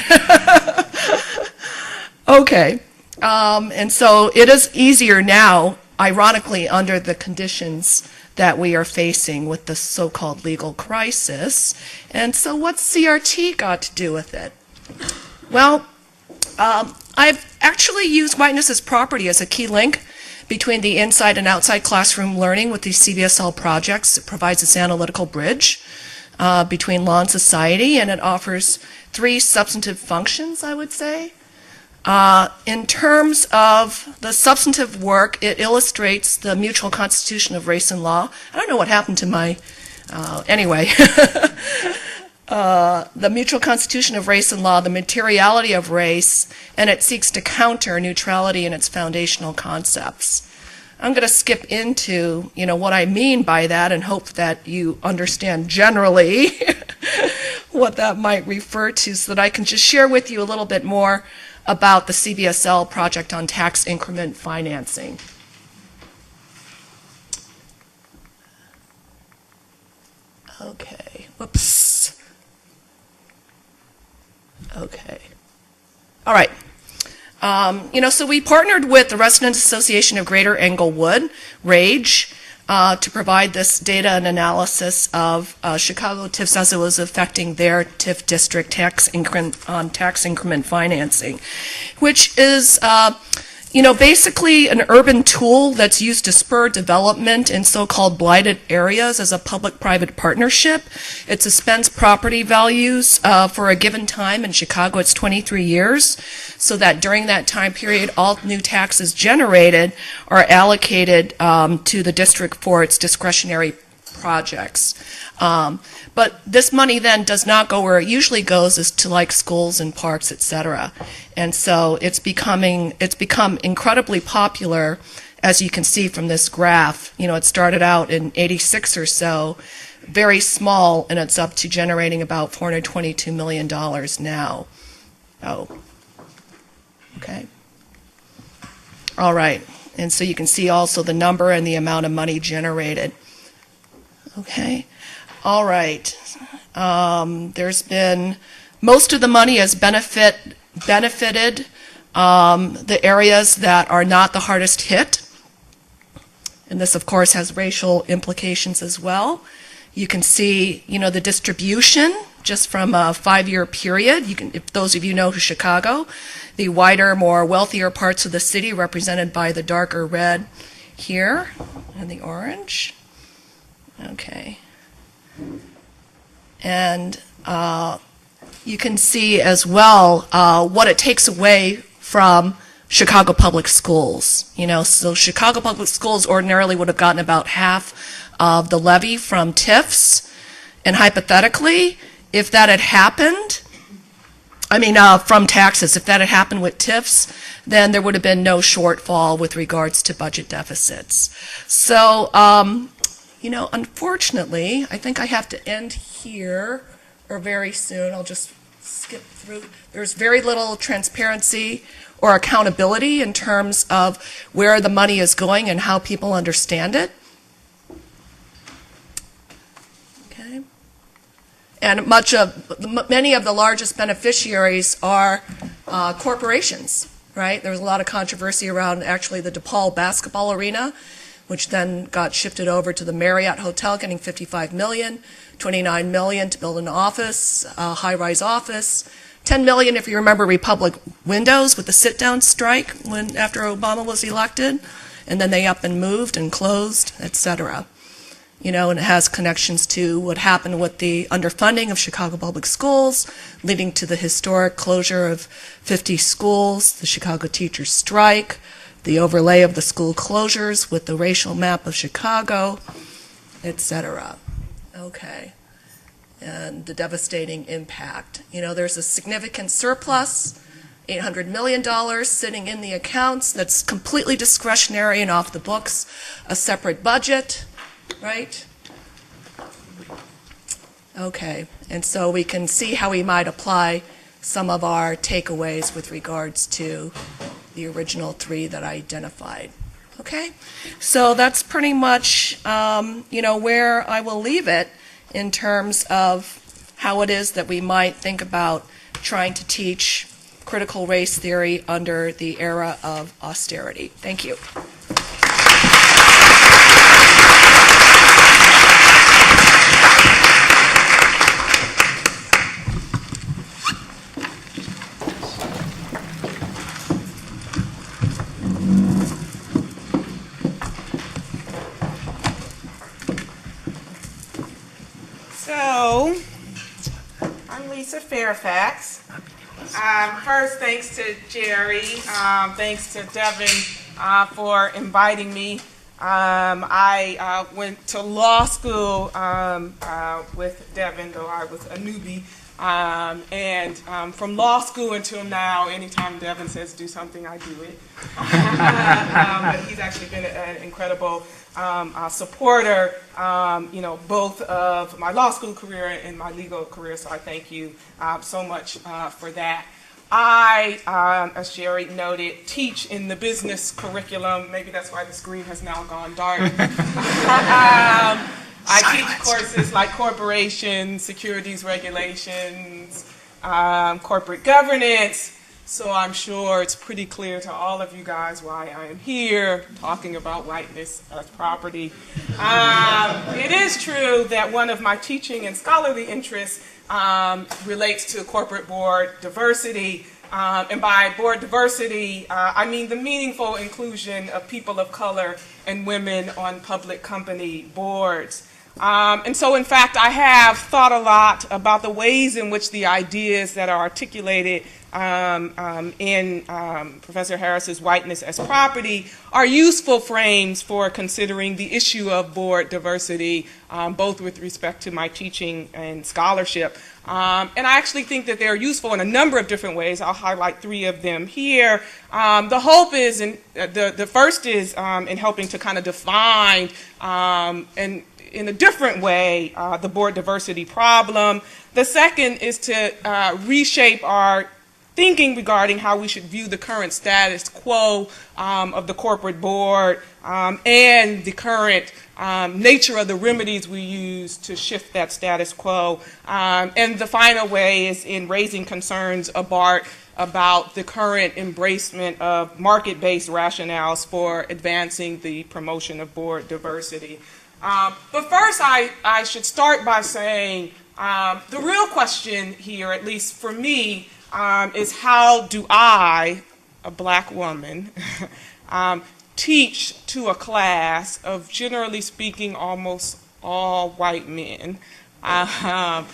Okay, and so it is easier now, ironically, under the conditions that we are facing with the so-called legal crisis. And so what's CRT got to do with it? Well, I've actually used Whiteness's property as a key link between the inside and outside classroom learning with these CBSL projects. It provides this analytical bridge between law and society, and it offers 3 substantive functions, I would say. In terms of the substantive work, it illustrates the mutual constitution of race and law. I don't know what happened to my, anyway. The mutual constitution of race and law, the materiality of race, and it seeks to counter neutrality in its foundational concepts. I'm going to skip into, you know, what I mean by that and hope that you understand generally what that might refer to so that I can just share with you a little bit more about the CBSL project on tax increment financing. Okay, whoops. Okay. All right. You know, so we partnered with the Residents Association of Greater Englewood, RAGE, to provide this data and analysis of Chicago TIFs as it was affecting their TIF district tax increment financing, which is basically an urban tool that's used to spur development in so-called blighted areas as a public-private partnership. It suspends property values for a given time. In Chicago, it's 23 years, so that during that time period, all new taxes generated are allocated to the district for its discretionary projects. But this money then does not go where it usually goes, is to like schools and parks, et cetera. And so it's become incredibly popular, as you can see from this graph. It started out in '86 or so, very small, and it's up to generating about $422 million now. Oh, okay. All right. And so you can see also the number and the amount of money generated. Okay. All right. There's been, most of the money has benefited the areas that are not the hardest hit. And this, of course, has racial implications as well. You can see, the distribution just from a 5-year period. If those of you know Chicago, the wider, more wealthier parts of the city represented by the darker red here and the orange. Okay. And you can see as well what it takes away from Chicago Public Schools. So Chicago Public Schools ordinarily would have gotten about half of the levy from TIFs. And hypothetically, if that had happened, from taxes, if that had happened with TIFs, then there would have been no shortfall with regards to budget deficits. So, unfortunately, I think I have to end here, or very soon. I'll just skip through. There's very little transparency or accountability in terms of where the money is going and how people understand it. Okay. And many of the largest beneficiaries are corporations, right? There was a lot of controversy around actually the DePaul basketball arena, which then got shifted over to the Marriott Hotel, getting $55 million, $29 million to build an office, a high-rise office, $10 million, if you remember, Republic Windows with the sit-down strike after Obama was elected, and then they up and moved and closed, et cetera. And it has connections to what happened with the underfunding of Chicago Public Schools, leading to the historic closure of 50 schools, the Chicago teachers' strike, the overlay of the school closures with the racial map of Chicago, et cetera. Okay. And the devastating impact. There's a significant surplus, $800 million sitting in the accounts that's completely discretionary and off the books, a separate budget, right? Okay. And so we can see how we might apply some of our takeaways with regards to the original 3 that I identified. Okay? So that's pretty much, where I will leave it in terms of how it is that we might think about trying to teach critical race theory under the era of austerity. Thank you. So, I'm Lisa Fairfax. First, thanks to Jerry, thanks to Devin for inviting me. I went to law school with Devin, though I was a newbie. And from law school until now, anytime Devin says do something, I do it. But he's actually been an incredible supporter, both of my law school career and my legal career, so I thank you so much for that. I, as Jerry noted, teach in the business curriculum. Maybe that's why the screen has now gone dark. I teach courses like corporations, securities regulations, corporate governance, so I'm sure it's pretty clear to all of you guys why I am here talking about whiteness as property. It is true that one of my teaching and scholarly interests relates to corporate board diversity. And by board diversity, I mean the meaningful inclusion of people of color and women on public company boards. And so, in fact, I have thought a lot about the ways in which the ideas that are articulated in Professor Harris's Whiteness as Property are useful frames for considering the issue of board diversity, both with respect to my teaching and scholarship. And I actually think that they're useful in a number of different ways. I'll highlight 3 of them here. The hope is, the first is in helping to kind of define and in a different way the board diversity problem. The second is to reshape our thinking regarding how we should view the current status quo of the corporate board and the current nature of the remedies we use to shift that status quo. And the final way is in raising concerns about the current embracement of market-based rationales for advancing the promotion of board diversity. But first, I should start by saying the real question here, at least for me, is how do I, a black woman, teach to a class of, generally speaking, almost all white men about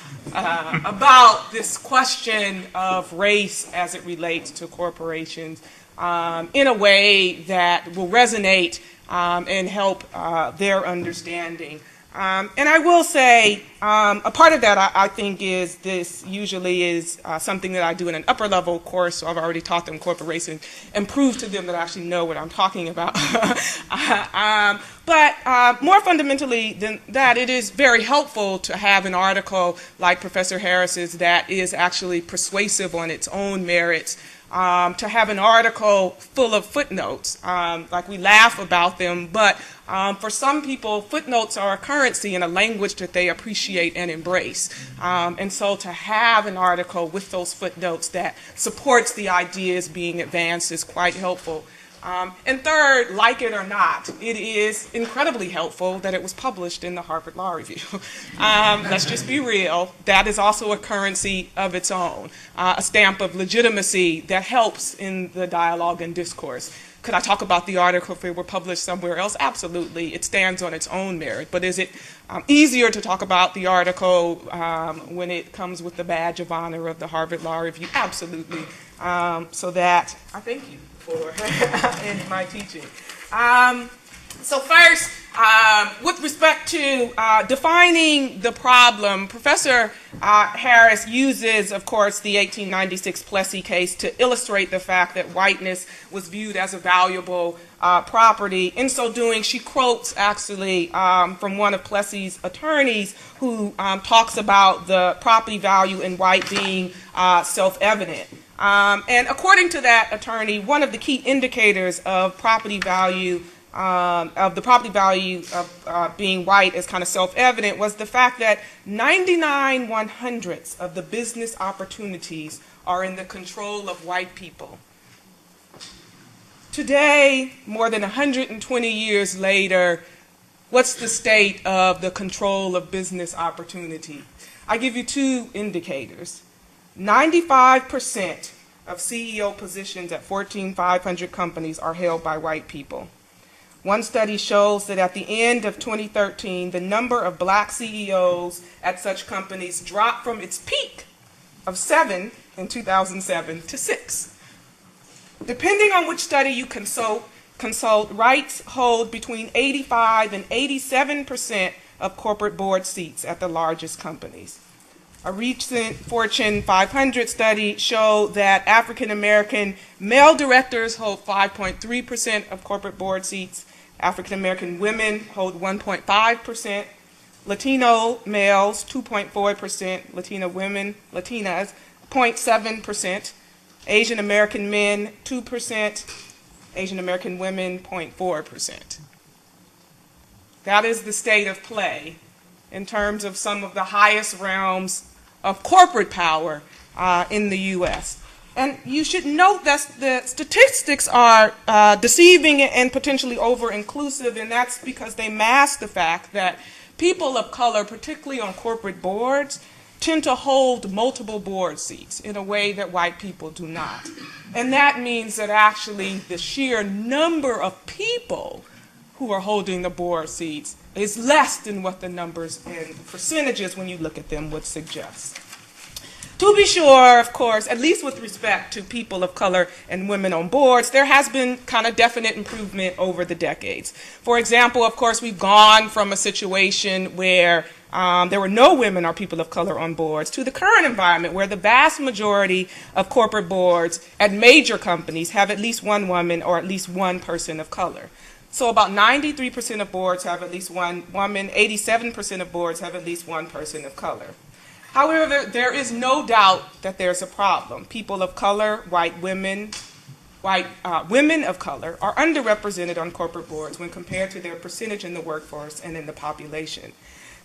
this question of race as it relates to corporations in a way that will resonate and help their understanding. And I will say, a part of that I think is this usually is something that I do in an upper level course, so I've already taught them corporations and proved to them that I actually know what I'm talking about. But more fundamentally than that, it is very helpful to have an article like Professor Harris's that is actually persuasive on its own merits. To have an article full of footnotes, like we laugh about them, but for some people, footnotes are a currency in a language that they appreciate and embrace. And so to have an article with those footnotes that supports the ideas being advanced is quite helpful. And third, like it or not, it is incredibly helpful that it was published in the Harvard Law Review. Let's just be real. That is also a currency of its own, a stamp of legitimacy that helps in the dialogue and discourse. Could I talk about the article if it were published somewhere else? Absolutely. It stands on its own merit. But is it easier to talk about the article when it comes with the badge of honor of the Harvard Law Review? Absolutely. So that, I thank you for in my teaching. So first, with respect to defining the problem, Professor Harris uses, of course, the 1896 Plessy case to illustrate the fact that whiteness was viewed as a valuable property. In so doing, she quotes actually from one of Plessy's attorneys who talks about the property value in white being self-evident. And according to that attorney, one of the key indicators of property value, being white as kind of self-evident was the fact that 99/100ths of the business opportunities are in the control of white people. Today, more than 120 years later, what's the state of the control of business opportunity? I give you 2 indicators. 95% of CEO positions at Fortune 500 companies are held by white people. One study shows that at the end of 2013, the number of black CEOs at such companies dropped from its peak of 7 in 2007 to 6. Depending on which study you consult, whites hold between 85 and 87% of corporate board seats at the largest companies. A recent Fortune 500 study showed that African American male directors hold 5.3% of corporate board seats, African American women hold 1.5%, Latino males 2.4%, Latinas 0.7%, Asian American men 2%, Asian American women 0.4%. That is the state of play in terms of some of the highest realms of corporate power in the U.S. And you should note that the statistics are deceiving and potentially over-inclusive, and that's because they mask the fact that people of color, particularly on corporate boards, tend to hold multiple board seats in a way that white people do not. And that means that actually the sheer number of people who are holding the board seats is less than what the numbers and percentages, when you look at them, would suggest. To be sure, of course, at least with respect to people of color and women on boards, there has been kind of definite improvement over the decades. For example, of course, we've gone from a situation where there were no women or people of color on boards to the current environment where the vast majority of corporate boards at major companies have at least one woman or at least one person of color. So about 93% of boards have at least one woman, 87% of boards have at least one person of color. However, there is no doubt that there's a problem. People of color, women of color are underrepresented on corporate boards when compared to their percentage in the workforce and in the population.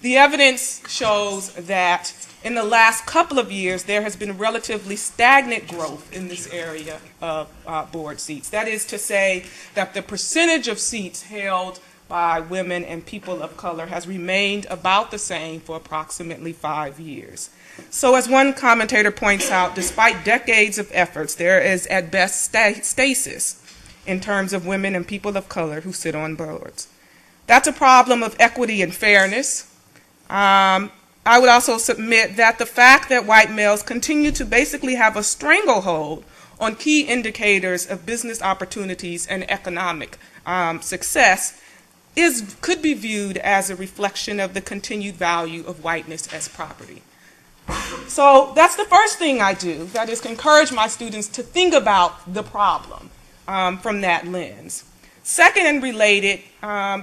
The evidence shows that in the last couple of years, there has been relatively stagnant growth in this area of board seats. That is to say that the percentage of seats held by women and people of color has remained about the same for approximately 5 years. So as one commentator points out, despite decades of efforts, there is at best stasis in terms of women and people of color who sit on boards. That's a problem of equity and fairness. I would also submit that the fact that white males continue to basically have a stranglehold on key indicators of business opportunities and economic success could be viewed as a reflection of the continued value of whiteness as property. So that's the first thing I do, that is encourage my students to think about the problem from that lens. Second and related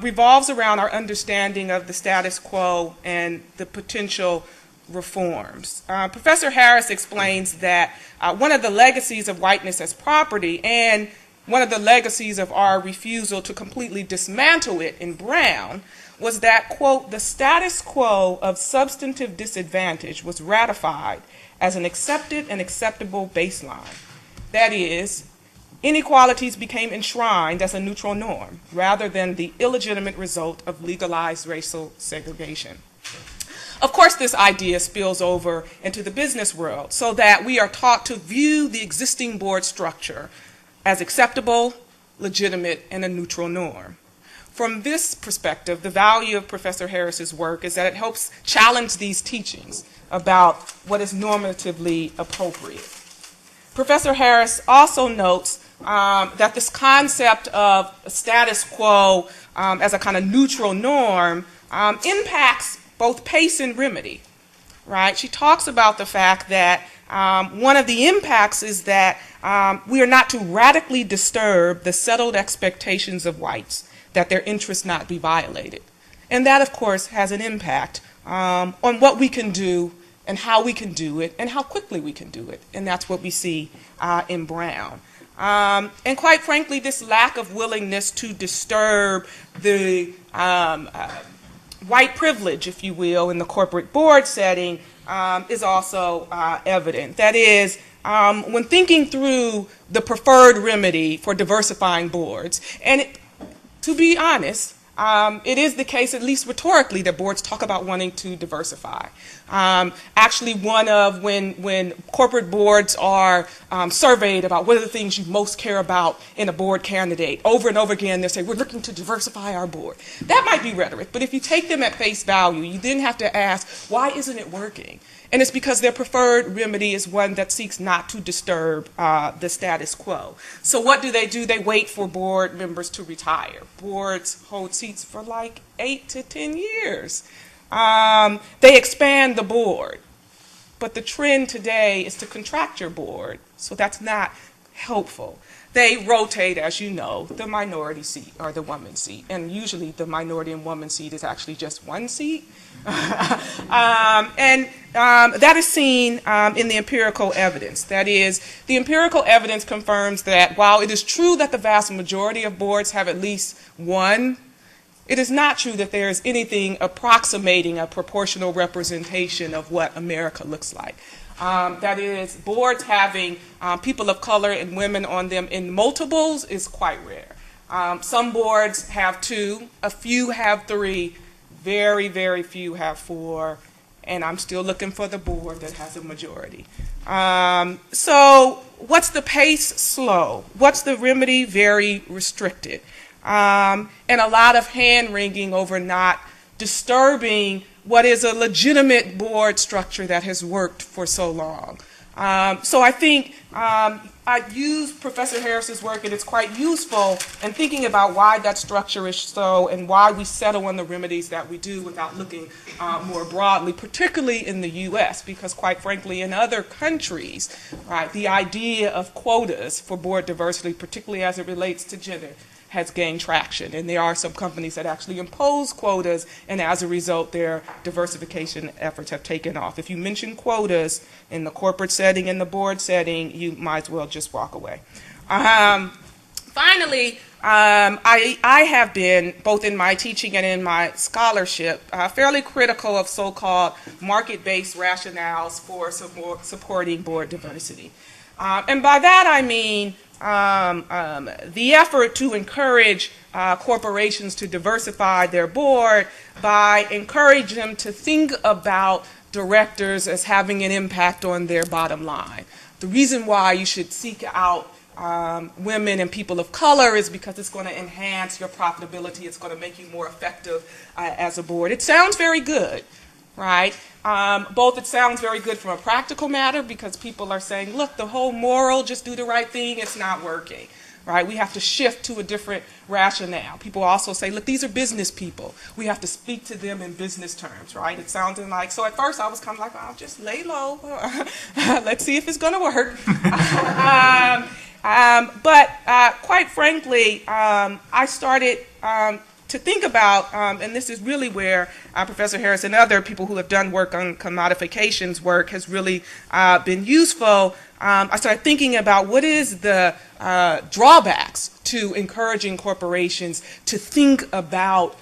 revolves around our understanding of the status quo and the potential reforms. Professor Harris explains that one of the legacies of whiteness as property and one of the legacies of our refusal to completely dismantle it in Brown was that, quote, the status quo of substantive disadvantage was ratified as an accepted and acceptable baseline. That is, inequalities became enshrined as a neutral norm rather than the illegitimate result of legalized racial segregation. Of course, this idea spills over into the business world so that we are taught to view the existing board structure as acceptable, legitimate, and a neutral norm. From this perspective, the value of Professor Harris's work is that it helps challenge these teachings about what is normatively appropriate. Professor Harris also notes that this concept of status quo as a kind of neutral norm impacts both pace and remedy, right? She talks about the fact that one of the impacts is that we are not to radically disturb the settled expectations of whites that their interests not be violated. And that, of course, has an impact on what we can do and how we can do it and how quickly we can do it. And that's what we see in Brown. And quite frankly, this lack of willingness to disturb the white privilege, if you will, in the corporate board setting is also evident. That is, when thinking through the preferred remedy for diversifying boards, and to be honest, it is the case, at least rhetorically, that boards talk about wanting to diversify. Actually, when corporate boards are surveyed about what are the things you most care about in a board candidate, over and over again they say, we're looking to diversify our board. That might be rhetoric, but if you take them at face value, you then have to ask, why isn't it working? And it's because their preferred remedy is one that seeks not to disturb the status quo. So what do? They wait for board members to retire. Boards hold seats for like 8 to 10 years. They expand the board. But the trend today is to contract your board, so that's not helpful. They rotate, as you know, the minority seat or the woman seat. And usually the minority and woman seat is actually just one seat. That is seen in the empirical evidence. That is, the empirical evidence confirms that while it is true that the vast majority of boards have at least one, it is not true that there is anything approximating a proportional representation of what America looks like. That is, boards having people of color and women on them in multiples is quite rare. Some boards have 2, a few have 3, very, very few have 4, and I'm still looking for the board that has a majority. So what's the pace? Slow. What's the remedy? Very restricted. And a lot of hand-wringing over not disturbing what is a legitimate board structure that has worked for so long. So I think I use Professor Harris's work, and it's quite useful in thinking about why that structure is so and why we settle on the remedies that we do without looking more broadly, particularly in the U.S., because quite frankly, in other countries, right, the idea of quotas for board diversity, particularly as it relates to gender, has gained traction, and there are some companies that actually impose quotas, and as a result, their diversification efforts have taken off. If you mention quotas in the corporate setting and the board setting, you might as well just walk away. Finally, I have been, both in my teaching and in my scholarship, fairly critical of so-called market-based rationales for supporting board diversity. And by that I mean the effort to encourage corporations to diversify their board by encouraging them to think about directors as having an impact on their bottom line. The reason why you should seek out women and people of color is because it's going to enhance your profitability. It's going to make you more effective as a board. It sounds very good, right? Both it sounds very good from a practical matter because people are saying, look, the whole moral, just do the right thing, it's not working, right? We have to shift to a different rationale. People also say, look, these are business people. We have to speak to them in business terms, right? It sounded like, so at first I was kind of like, I'll just lay low. Let's see if it's going to work. But quite frankly, I started to think about, and this is really where Professor Harris and other people who have done work on commodifications work has really been useful. I started thinking about what is the drawbacks to encouraging corporations to think about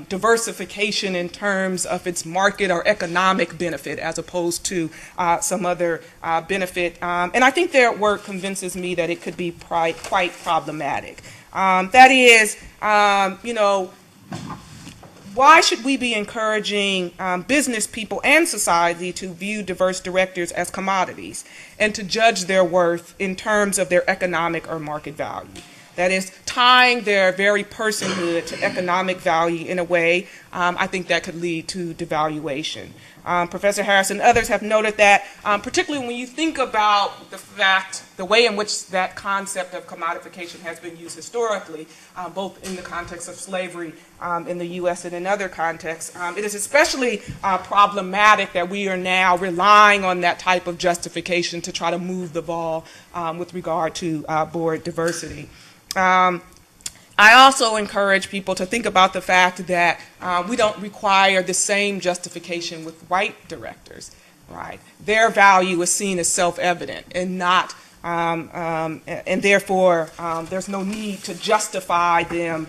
diversification in terms of its market or economic benefit as opposed to some other benefit. And I think their work convinces me that it could be quite problematic. That is, why should we be encouraging business people and society to view diverse directors as commodities and to judge their worth in terms of their economic or market value? That is, tying their very personhood to economic value in a way I think that could lead to devaluation. Professor Harris and others have noted that, particularly when you think about the way in which that concept of commodification has been used historically, both in the context of slavery in the U.S. and in other contexts, it is especially problematic that we are now relying on that type of justification to try to move the ball with regard to board diversity. I also encourage people to think about the fact that we don't require the same justification with white directors, right? Their value is seen as self-evident and not, and therefore there's no need to justify them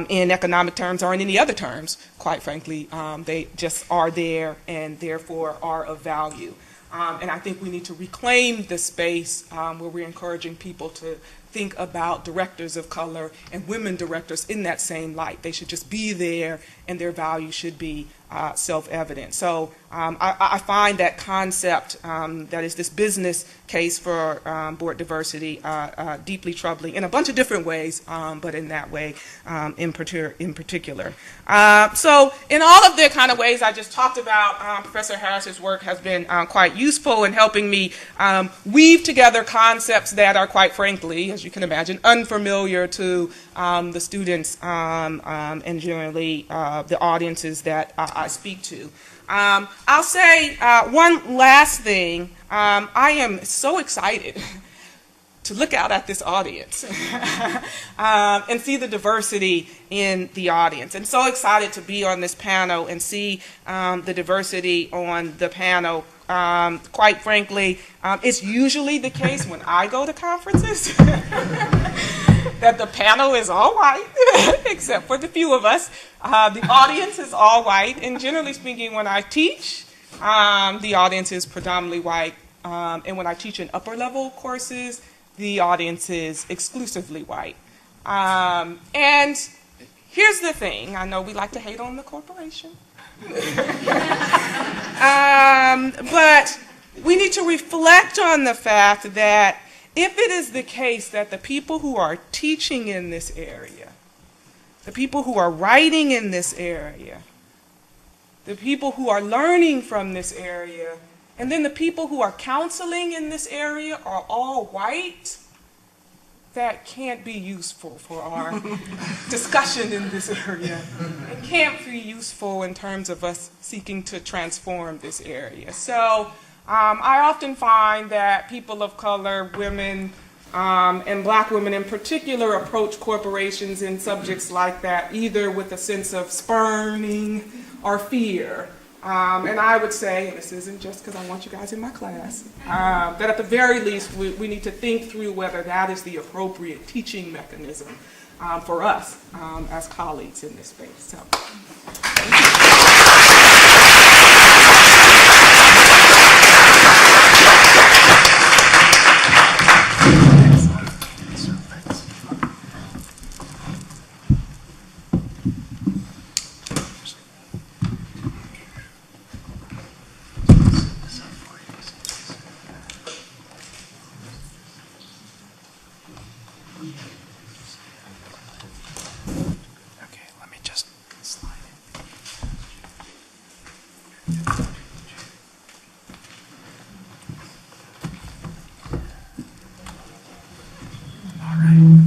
in economic terms or in any other terms, quite frankly. They just are there and therefore are of value. And I think we need to reclaim the space where we're encouraging people to think about directors of color and women directors in that same light. They should just be there and their value should be self-evident. So I find that concept, that is this business case for board diversity, deeply troubling in a bunch of different ways, but in that way in particular. So in all of the kind of ways I just talked about, Professor Harris's work has been quite useful in helping me weave together concepts that are, quite frankly, as you can imagine, unfamiliar to the students and generally the audiences that I speak to. I'll say one last thing. I am so excited to look out at this audience and see the diversity in the audience. And so excited to be on this panel and see the diversity on the panel. Quite frankly, it's usually the case when I go to conferences that the panel is all white, except for the few of us. The audience is all white, and generally speaking, when I teach, the audience is predominantly white. And when I teach in upper level courses, the audience is exclusively white. And here's the thing. I know we like to hate on the corporation. But we need to reflect on the fact that if it is the case that the people who are teaching in this area, the people who are writing in this area, the people who are learning from this area, and then the people who are counseling in this area are all white, that can't be useful for our discussion in this area. It can't be useful in terms of us seeking to transform this area. So I often find that people of color, women, and black women in particular approach corporations in subjects like that either with a sense of spurning or fear. And I would say, and this isn't just because I want you guys in my class, that at the very least we need to think through whether that is the appropriate teaching mechanism for us as colleagues in this space. So, Okay, let me just slide it. All right.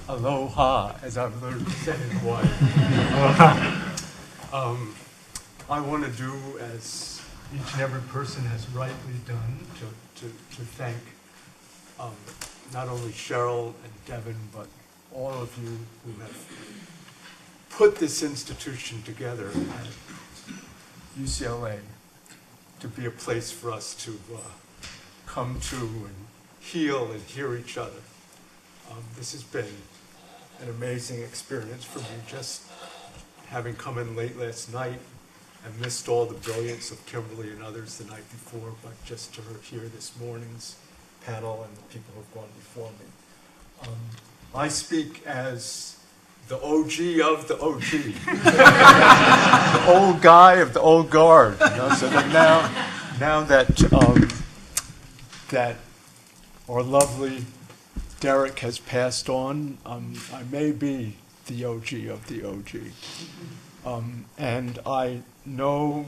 Aloha, as I've learned to say in Hawaii. I want to do as each and every person has rightly done to thank not only Cheryl and Devin, but all of you who have put this institution together at UCLA to be a place for us to come to and heal and hear each other. This has been an amazing experience for me, just having come in late last night. I missed all the brilliance of Kimberly and others the night before, but just to hear this morning's panel and the people who have gone before me. I speak as the OG of the OG, the old guy of the old guard. You know? So that now that that our lovely Derek has passed on, I may be the OG of the OG. And I know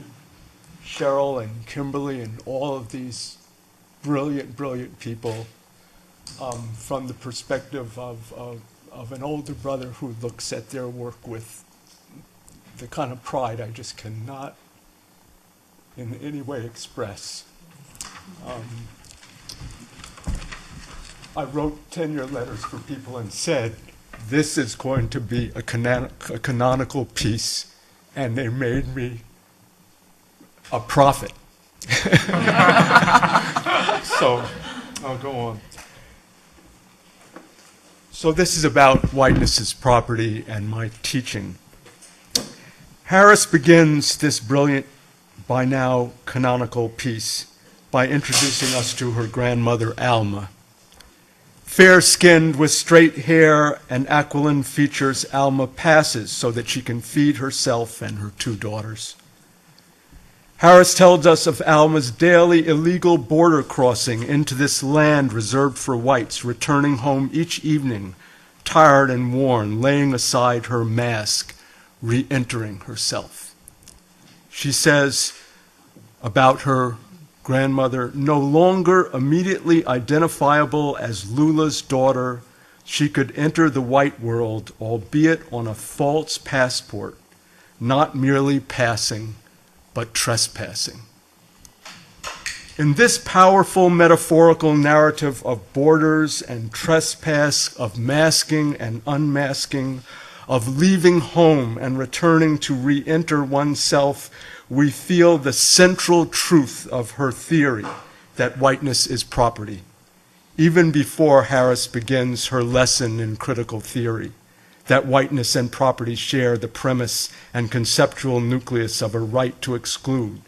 Cheryl and Kimberly and all of these brilliant, brilliant people from the perspective of an older brother who looks at their work with the kind of pride I just cannot in any way express. I wrote tenure letters for people and said, this is going to be a canonical piece, and they made me a prophet. So I'll go on. So this is about whiteness as property and my teaching. Harris begins this brilliant, by now canonical piece by introducing us to her grandmother, Alma. Fair-skinned with straight hair and aquiline features, Alma passes so that she can feed herself and her two daughters. Harris tells us of Alma's daily illegal border crossing into this land reserved for whites, returning home each evening, tired and worn, laying aside her mask, re-entering herself. She says about her grandmother, no longer immediately identifiable as Lula's daughter, she could enter the white world, albeit on a false passport, not merely passing, but trespassing. In this powerful metaphorical narrative of borders and trespass, of masking and unmasking, of leaving home and returning to re-enter oneself, we feel the central truth of her theory that whiteness is property, even before Harris begins her lesson in critical theory. that whiteness and property share the premise and conceptual nucleus of a right to exclude,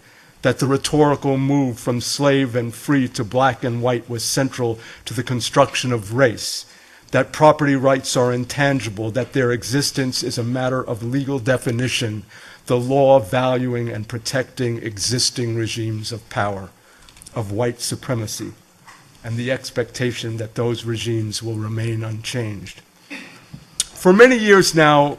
that the rhetorical move from slave and free to black and white was central to the construction of race, that property rights are intangible, that their existence is a matter of legal definition, the law valuing and protecting existing regimes of power, of white supremacy, and the expectation that those regimes will remain unchanged. For many years now,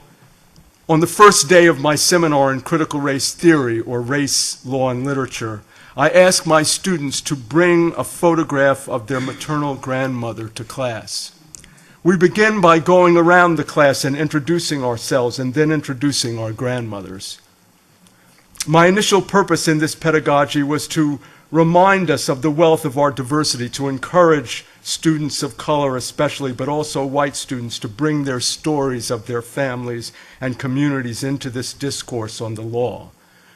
on the first day of my seminar in critical race theory, or race, law, and literature, I ask my students to bring a photograph of their maternal grandmother to class. We begin by going around the class and introducing ourselves and then introducing our grandmothers. My initial purpose in this pedagogy was to remind us of the wealth of our diversity, to encourage students of color especially, but also white students, to bring their stories of their families and communities into this discourse on the law,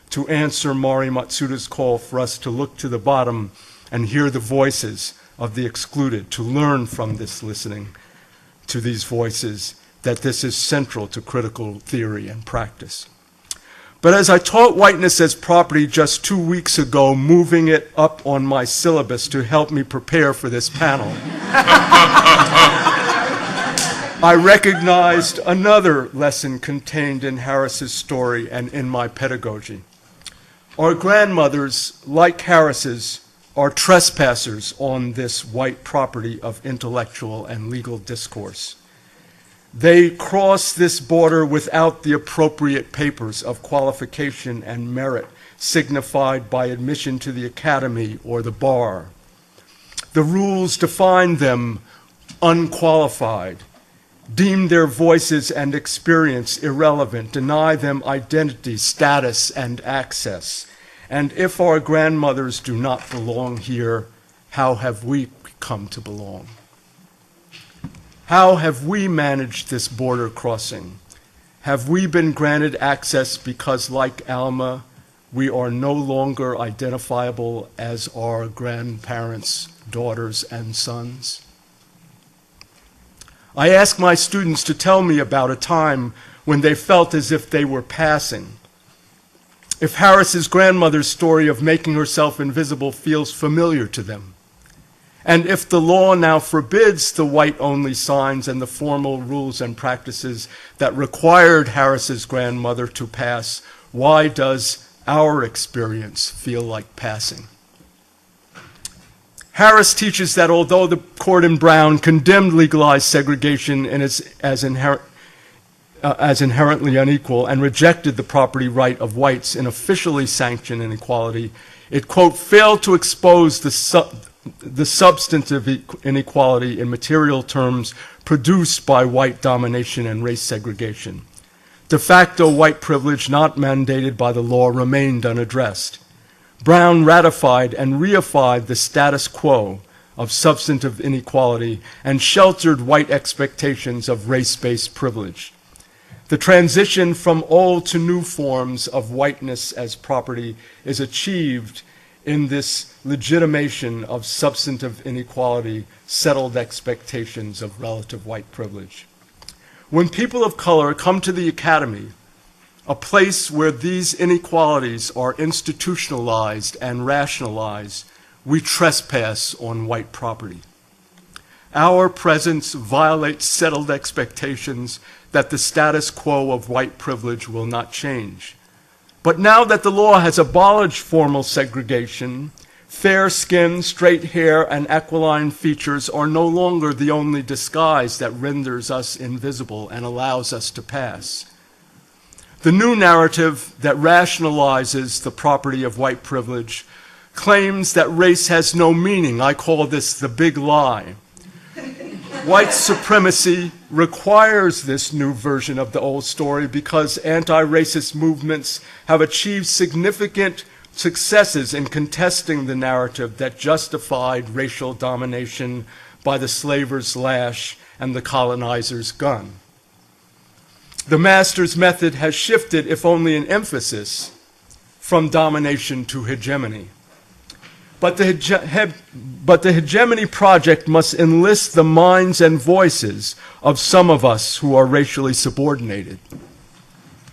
to answer Mari Matsuda's call for us to look to the bottom and hear the voices of the excluded, to learn from this listening to these voices that this is central to critical theory and practice. But as I taught whiteness as property just 2 weeks ago, moving it up on my syllabus to help me prepare for this panel, I recognized another lesson contained in Harris's story and in my pedagogy. Our grandmothers, like Harris's, are trespassers on this white property of intellectual and legal discourse. They cross this border without the appropriate papers of qualification and merit signified by admission to the academy or the bar. The rules define them unqualified, deem their voices and experience irrelevant, deny them identity, status, and access. And if our grandmothers do not belong here, how have we come to belong? How have we managed this border crossing? Have we been granted access because, like Alma, we are no longer identifiable as our grandparents' daughters and sons? I ask my students to tell me about a time when they felt as if they were passing. If Harris's grandmother's story of making herself invisible feels familiar to them, and if the law now forbids the white-only signs and the formal rules and practices that required Harris's grandmother to pass, why does our experience feel like passing? Harris teaches that although the court in Brown condemned legalized segregation as inherently unequal and rejected the property right of whites in officially sanctioned inequality, it, quote, failed to expose the substantive inequality in material terms produced by white domination and race segregation. De facto white privilege not mandated by the law remained unaddressed. Brown ratified and reified the status quo of substantive inequality and sheltered white expectations of race-based privilege. The transition from old to new forms of whiteness as property is achieved in this legitimation of substantive inequality, settled expectations of relative white privilege. When people of color come to the academy, a place where these inequalities are institutionalized and rationalized, we trespass on white property. Our presence violates settled expectations that the status quo of white privilege will not change. But now that the law has abolished formal segregation, fair skin, straight hair, and aquiline features are no longer the only disguise that renders us invisible and allows us to pass. The new narrative that rationalizes the property of white privilege claims that race has no meaning. I call this the big lie. White supremacy requires this new version of the old story because anti-racist movements have achieved significant successes in contesting the narrative that justified racial domination by the slaver's lash and the colonizer's gun. The master's method has shifted, if only in emphasis, from domination to hegemony. But the Hegemony Project must enlist the minds and voices of some of us who are racially subordinated.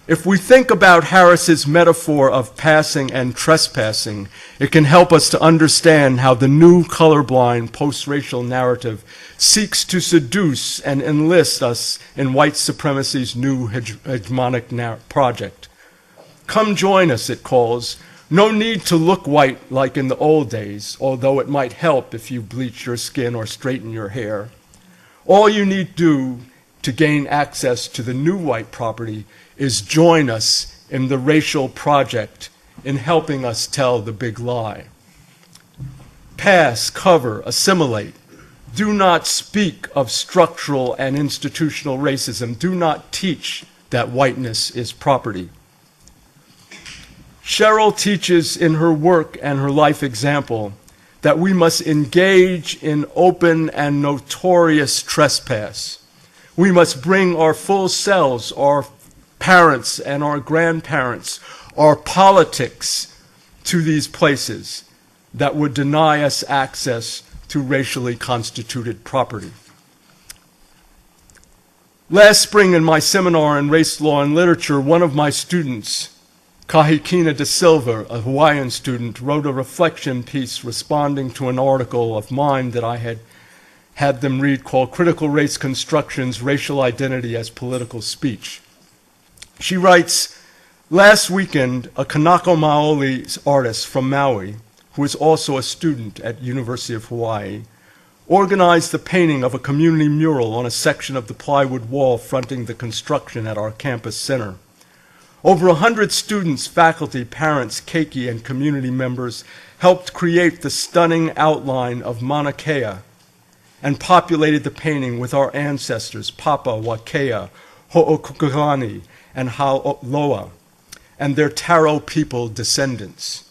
If we think about Harris's metaphor of passing and trespassing, it can help us to understand how the new colorblind post-racial narrative seeks to seduce and enlist us in white supremacy's new hegemonic project. Come join us, it calls. No need to look white like in the old days, although it might help if you bleach your skin or straighten your hair. All you need do to gain access to the new white property is join us in the racial project in helping us tell the big lie. Pass, cover, assimilate. Do not speak of structural and institutional racism. Do not teach that whiteness is property. Cheryl teaches in her work and her life example that we must engage in open and notorious trespass. We must bring our full selves, our parents and our grandparents, our politics to these places that would deny us access to racially constituted property. Last spring in my seminar in Race, Law, and Literature, one of my students, Kahikina de Silva, a Hawaiian student, wrote a reflection piece responding to an article of mine that I had them read called Critical Race Constructions, Racial Identity as Political Speech. She writes, last weekend, a Kanaka Maoli artist from Maui, who is also a student at University of Hawaii, organized the painting of a community mural on a section of the plywood wall fronting the construction at our campus center. Over 100 students, faculty, parents, keiki, and community members helped create the stunning outline of Mauna Kea and populated the painting with our ancestors, Papa, Wakea, Ho'okukani, and Hau'oloa, and their Taro people descendants.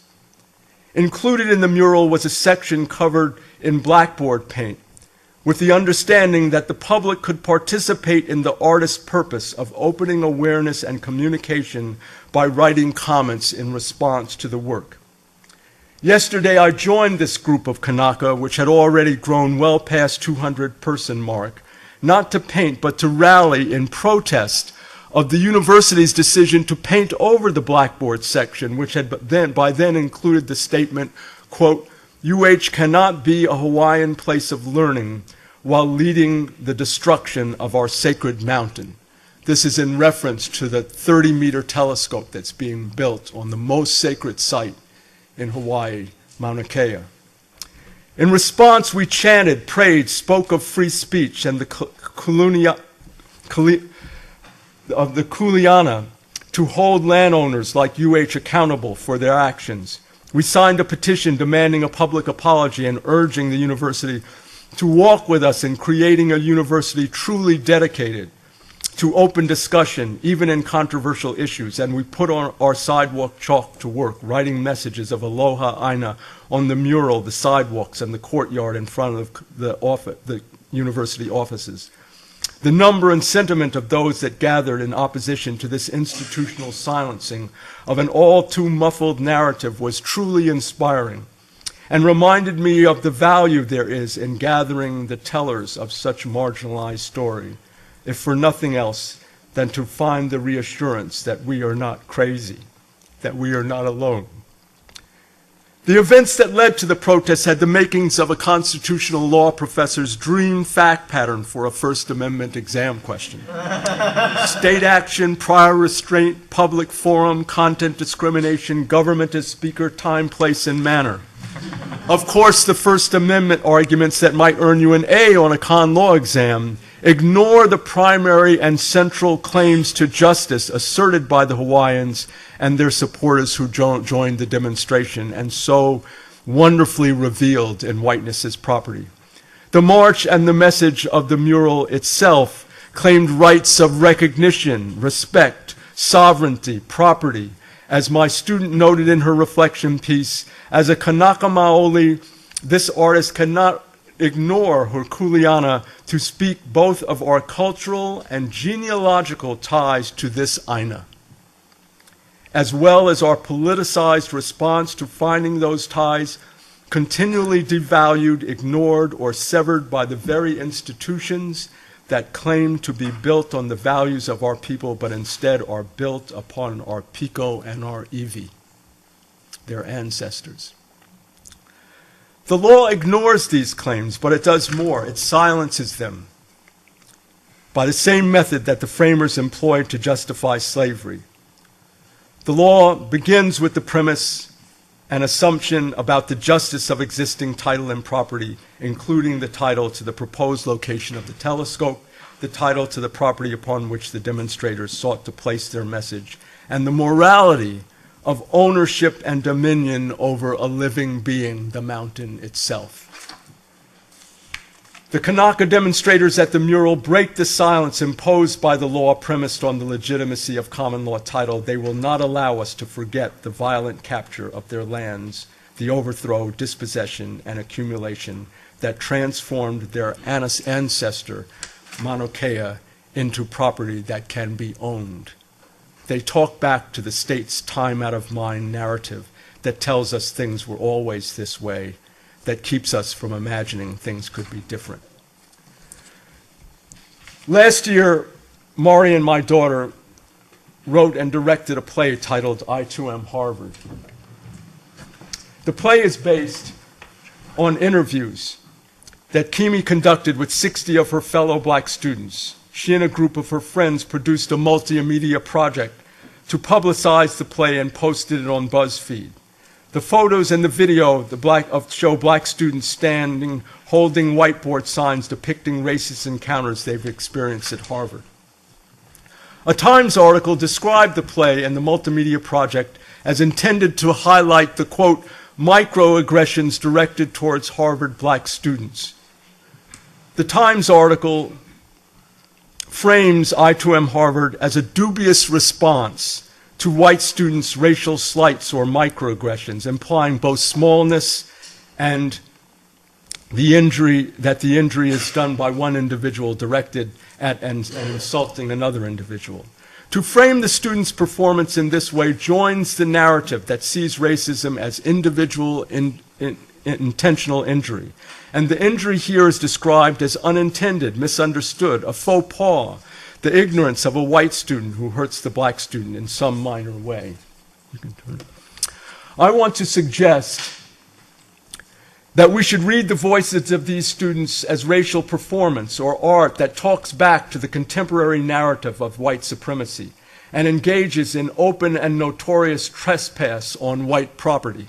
Included in the mural was a section covered in blackboard paint, with the understanding that the public could participate in the artist's purpose of opening awareness and communication by writing comments in response to the work. Yesterday, I joined this group of Kanaka, which had already grown well past 200-person mark, not to paint, but to rally in protest of the university's decision to paint over the blackboard section, which had by then included the statement, quote, UH cannot be a Hawaiian place of learning while leading the destruction of our sacred mountain. This is in reference to the 30-meter telescope that's being built on the most sacred site in Hawaii, Mauna Kea. In response, we chanted, prayed, spoke of free speech and the kuleana to hold landowners like UH accountable for their actions. We signed a petition demanding a public apology and urging the university to walk with us in creating a university truly dedicated to open discussion, even in controversial issues. And we put on our sidewalk chalk to work, writing messages of aloha aina on the mural, the sidewalks, and the courtyard in front of the university offices. The number and sentiment of those that gathered in opposition to this institutional silencing of an all too muffled narrative was truly inspiring and reminded me of the value there is in gathering the tellers of such marginalized story, if for nothing else than to find the reassurance that we are not crazy, that we are not alone. The events that led to the protests had the makings of a constitutional law professor's dream fact pattern for a First Amendment exam question. State action, prior restraint, public forum, content discrimination, government as speaker, time, place, and manner. Of course, the First Amendment arguments that might earn you an A on a con law exam ignore the primary and central claims to justice asserted by the Hawaiians and their supporters who joined the demonstration and so wonderfully revealed in Whiteness is Property. The march and the message of the mural itself claimed rights of recognition, respect, sovereignty, property. As my student noted in her reflection piece, as a Kanaka Maoli, this artist cannot ignore her kuleana to speak both of our cultural and genealogical ties to this aina, as well as our politicized response to finding those ties continually devalued, ignored, or severed by the very institutions that claim to be built on the values of our people, but instead are built upon our Pico and our Evi, their ancestors. The law ignores these claims, but it does more. It silences them by the same method that the framers employed to justify slavery. The law begins with the premise and assumption about the justice of existing title and property, including the title to the proposed location of the telescope, the title to the property upon which the demonstrators sought to place their message, and the morality of ownership and dominion over a living being, the mountain itself. The Kanaka demonstrators at the mural break the silence imposed by the law premised on the legitimacy of common law title. They will not allow us to forget the violent capture of their lands, the overthrow, dispossession, and accumulation that transformed their ancestor, Mauna Kea, into property that can be owned. They talk back to the state's time out of mind narrative that tells us things were always this way, that keeps us from imagining things could be different. Last year, Maury and my daughter wrote and directed a play titled I Too Am Harvard. The play is based on interviews that Kimi conducted with 60 of her fellow black students. She and a group of her friends produced a multimedia project to publicize the play and posted it on BuzzFeed. The photos and the video show black students standing, holding whiteboard signs depicting racist encounters they've experienced at Harvard. A Times article described the play and the multimedia project as intended to highlight the, quote, microaggressions directed towards Harvard black students. The Times article frames I Too Am Harvard as a dubious response to white students' racial slights or microaggressions, implying both smallness and the injury is done by one individual directed at and insulting another individual. To frame the student's performance in this way joins the narrative that sees racism as individual intentional injury. And the injury here is described as unintended, misunderstood, a faux pas, the ignorance of a white student who hurts the black student in some minor way. I want to suggest that we should read the voices of these students as racial performance or art that talks back to the contemporary narrative of white supremacy and engages in open and notorious trespass on white property.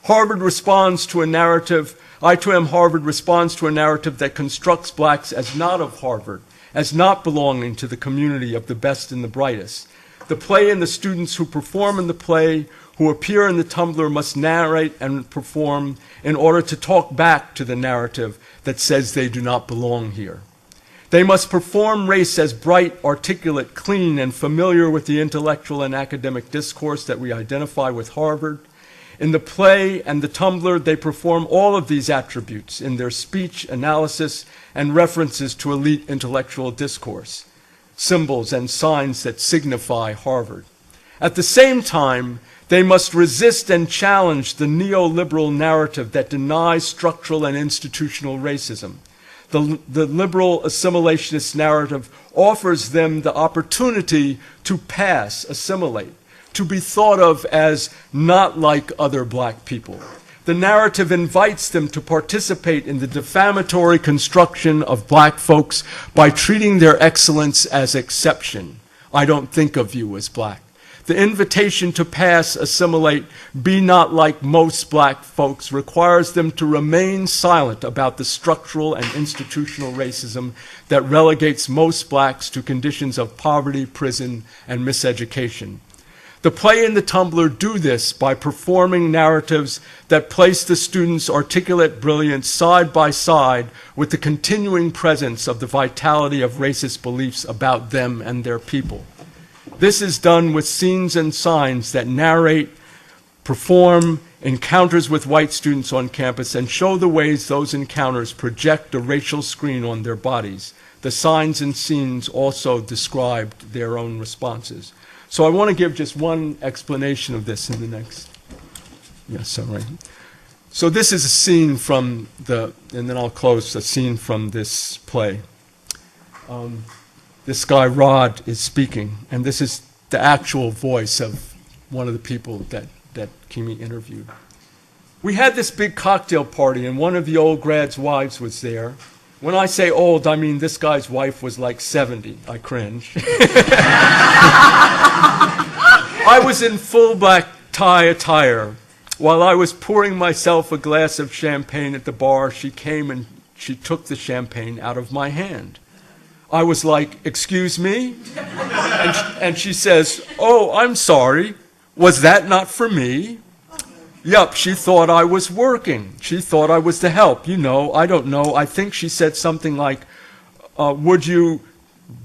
Harvard responds to a narrative, I Too Am Harvard responds to a narrative that constructs blacks as not of Harvard, as not belonging to the community of the best and the brightest. The play and the students who perform in the play, who appear in the Tumblr, must narrate and perform in order to talk back to the narrative that says they do not belong here. They must perform race as bright, articulate, clean, and familiar with the intellectual and academic discourse that we identify with Harvard. In the play and the Tumblr, they perform all of these attributes in their speech, analysis, and references to elite intellectual discourse, symbols and signs that signify Harvard. At the same time, they must resist and challenge the neoliberal narrative that denies structural and institutional racism. The liberal assimilationist narrative offers them the opportunity to pass, assimilate, to be thought of as not like other black people. The narrative invites them to participate in the defamatory construction of black folks by treating their excellence as exception. I don't think of you as black. The invitation to pass, assimilate, be not like most black folks requires them to remain silent about the structural and institutional racism that relegates most blacks to conditions of poverty, prison, and miseducation. The play and the Tumblr do this by performing narratives that place the students' articulate brilliance side by side with the continuing presence of the vitality of racist beliefs about them and their people. This is done with scenes and signs that narrate, perform encounters with white students on campus, and show the ways those encounters project a racial screen on their bodies. The signs and scenes also described their own responses. So I want to give just one explanation of this in the next. Yes, all right. So this is a scene from and then I'll close, a scene from this play. This guy, Rod, is speaking, and this is the actual voice of one of the people that Kimi interviewed. We had this big cocktail party, and one of the old grad's wives was there. When I say old, I mean this guy's wife was like 70. I cringe. I was in full black tie attire. While I was pouring myself a glass of champagne at the bar, she came and she took the champagne out of my hand. I was like, "Excuse me?" And she says, "Oh, I'm sorry. Was that not for me?" Yup, she thought I was working. She thought I was the help. You know, I don't know. I think she said something like, do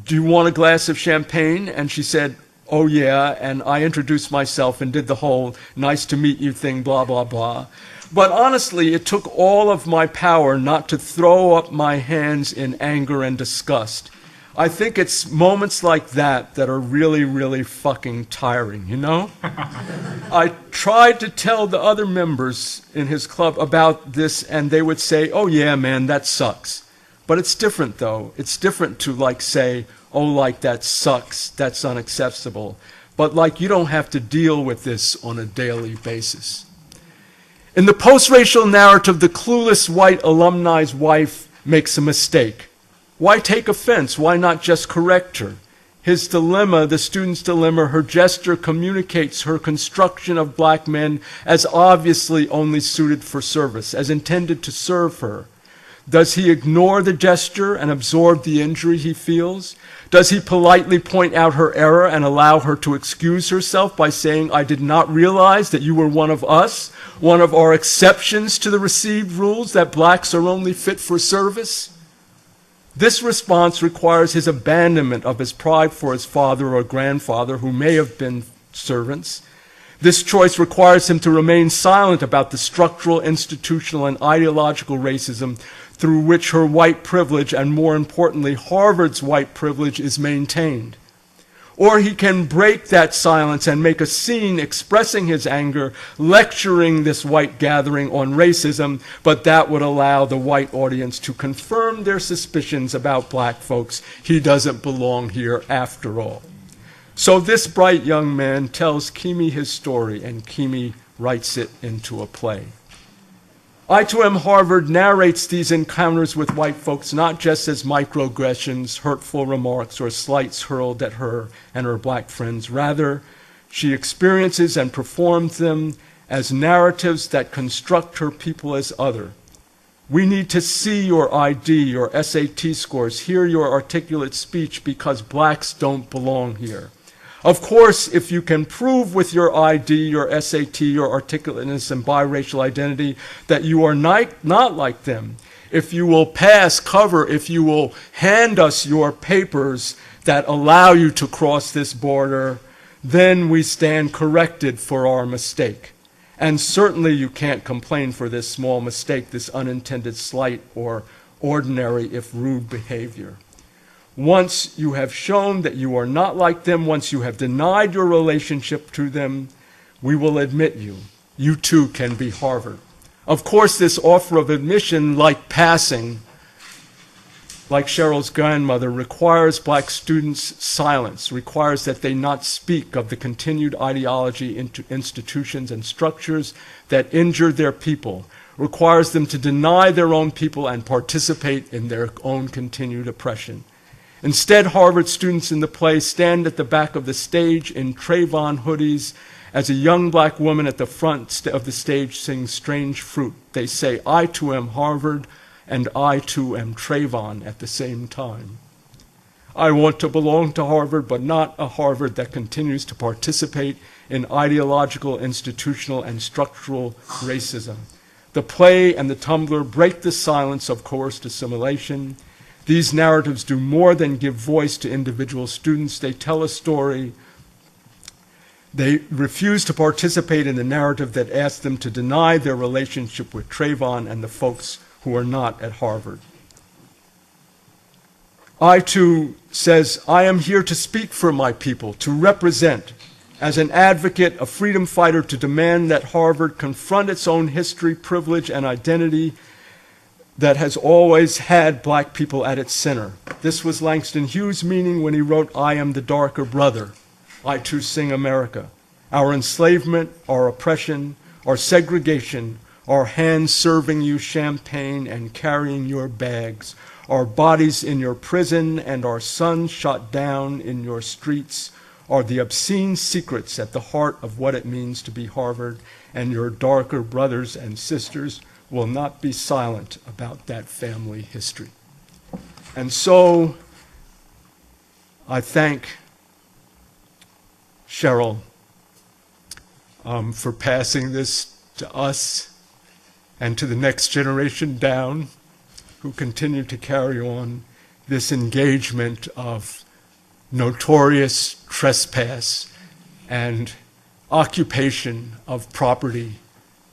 you want a glass of champagne? And she said, "Oh, yeah." And I introduced myself and did the whole nice to meet you thing, blah, blah, blah. But honestly, it took all of my power not to throw up my hands in anger and disgust. I think it's moments like that that are really, really fucking tiring, you know? I tried to tell the other members in his club about this, and they would say, "Oh, yeah, man, that sucks." But it's different, though. It's different to, like, say, "Oh, like, that sucks, that's unacceptable." But, like, you don't have to deal with this on a daily basis. In the post-racial narrative, the clueless white alumni's wife makes a mistake. Why take offense? Why not just correct her? His dilemma, the student's dilemma, her gesture communicates her construction of black men as obviously only suited for service, as intended to serve her. Does he ignore the gesture and absorb the injury he feels? Does he politely point out her error and allow her to excuse herself by saying, "I did not realize that you were one of us, one of our exceptions to the received rules that blacks are only fit for service"? This response requires his abandonment of his pride for his father or grandfather, who may have been servants. This choice requires him to remain silent about the structural, institutional, and ideological racism through which her white privilege, and more importantly, Harvard's white privilege, is maintained. Or he can break that silence and make a scene expressing his anger, lecturing this white gathering on racism, but that would allow the white audience to confirm their suspicions about black folks. He doesn't belong here after all. So this bright young man tells Kimi his story, and Kimi writes it into a play. I Too Am Harvard narrates these encounters with white folks not just as microaggressions, hurtful remarks, or slights hurled at her and her black friends. Rather, she experiences and performs them as narratives that construct her people as other. We need to see your ID, your SAT scores, hear your articulate speech, because blacks don't belong here. Of course, if you can prove with your ID, your SAT, your articulateness, and biracial identity that you are not like them, if you will pass cover, if you will hand us your papers that allow you to cross this border, then we stand corrected for our mistake. And certainly you can't complain for this small mistake, this unintended slight or ordinary, if rude, behavior. Once you have shown that you are not like them, once you have denied your relationship to them, we will admit you. You too can be Harvard. Of course, this offer of admission, like passing, like Cheryl's grandmother, requires black students' silence, requires that they not speak of the continued ideology into institutions and structures that injure their people, requires them to deny their own people and participate in their own continued oppression. Instead, Harvard students in the play stand at the back of the stage in Trayvon hoodies as a young black woman at the front of the stage sings Strange Fruit. They say, "I too am Harvard, and I too am Trayvon" at the same time. I want to belong to Harvard, but not a Harvard that continues to participate in ideological, institutional, and structural racism. The play and the Tumblr break the silence of coerced assimilation. These narratives do more than give voice to individual students. They tell a story. They refuse to participate in the narrative that asks them to deny their relationship with Trayvon and the folks who are not at Harvard. I too says, "I am here to speak for my people, to represent." as an advocate, a freedom fighter, to demand that Harvard confront its own history, privilege, and identity that has always had black people at its center. This was Langston Hughes' meaning when he wrote, "I am the darker brother. I too sing America. Our enslavement, our oppression, our segregation, our hands serving you champagne and carrying your bags, our bodies in your prison and our sons shot down in your streets are the obscene secrets at the heart of what it means to be Harvard, and your darker brothers and sisters will not be silent about that family history." And so I thank Cheryl for passing this to us and to the next generation down, who continue to carry on this engagement of notorious trespass and occupation of property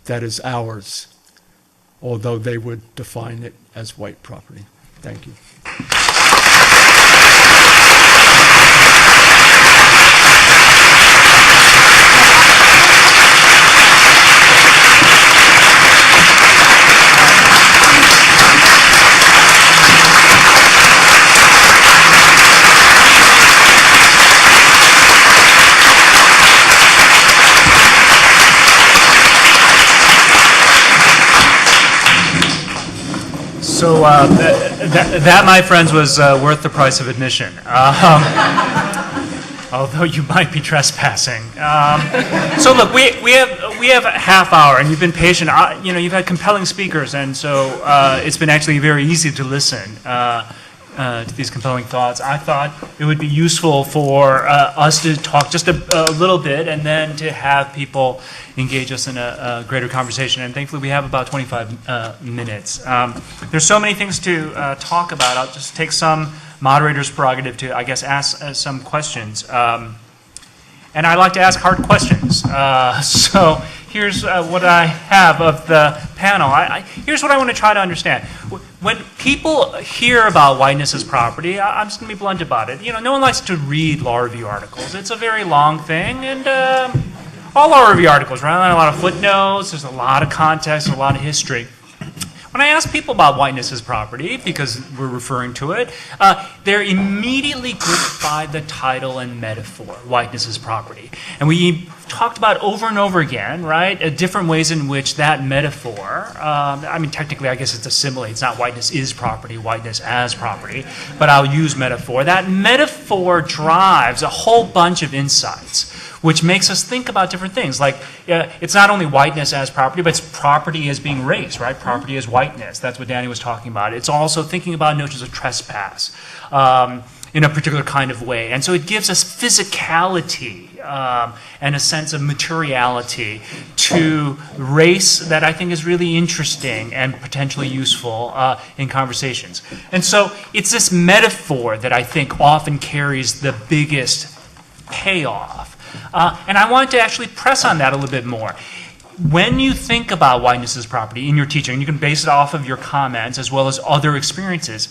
that is ours, although they would define it as white property. Thank you. So that, my friends, was worth the price of admission. Although you might be trespassing. So look, we have a half hour, and you've been patient. You've had compelling speakers, and so it's been actually very easy to listen to these compelling thoughts. I thought it would be useful for us to talk just a little bit, and then to have people engage us in a greater conversation. And thankfully, we have about 25 minutes. There's so many things to talk about. I'll just take some moderator's prerogative to, I guess, ask some questions. And I like to ask hard questions. So here's what I have of the panel. Here's what I want to try to understand. When people hear about whiteness as property, I'm just going to be blunt about it. No one likes to read law review articles. It's a very long thing, and all law review articles, right? A lot of footnotes, there's a lot of context, a lot of history. When I ask people about whiteness as property, because we're referring to it, they're immediately gripped by the title and metaphor, whiteness as property. And we talked about over and over again, right, different ways in which that metaphor, technically I guess it's a simile, it's not whiteness is property, whiteness as property, but I'll use metaphor. That metaphor drives a whole bunch of insights, which makes us think about different things. Like, it's not only whiteness as property, but it's property as being race, right? Property as whiteness. That's what Danny was talking about. It's also thinking about notions of trespass in a particular kind of way. And so it gives us physicality and a sense of materiality to race that I think is really interesting and potentially useful in conversations. And so it's this metaphor that I think often carries the biggest payoff. And I wanted to actually press on that a little bit more. When you think about whiteness as property in your teaching, and you can base it off of your comments as well as other experiences,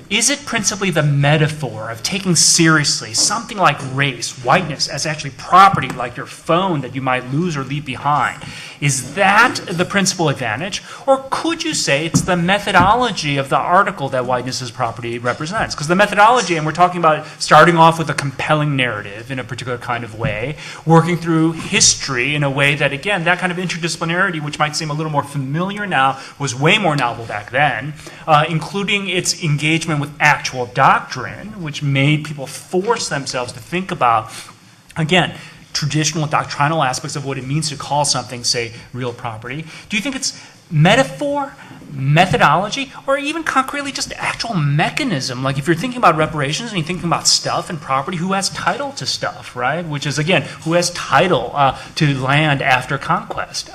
is it principally the metaphor of taking seriously something like race, whiteness, as actually property, like your phone that you might lose or leave behind? Is that the principal advantage? Or could you say it's the methodology of the article that whiteness as property represents? Because the methodology, and we're talking about starting off with a compelling narrative in a particular kind of way, working through history in a way that, again, that kind of interdisciplinarity, which might seem a little more familiar now, was way more novel back then, including its engagement with actual doctrine, which made people force themselves to think about, again, traditional doctrinal aspects of what it means to call something, say, real property. Do you think it's metaphor, methodology, or even concretely just actual mechanism? Like if you're thinking about reparations and you're thinking about stuff and property, who has title to stuff, right? Which is, again, who has title to land after conquest?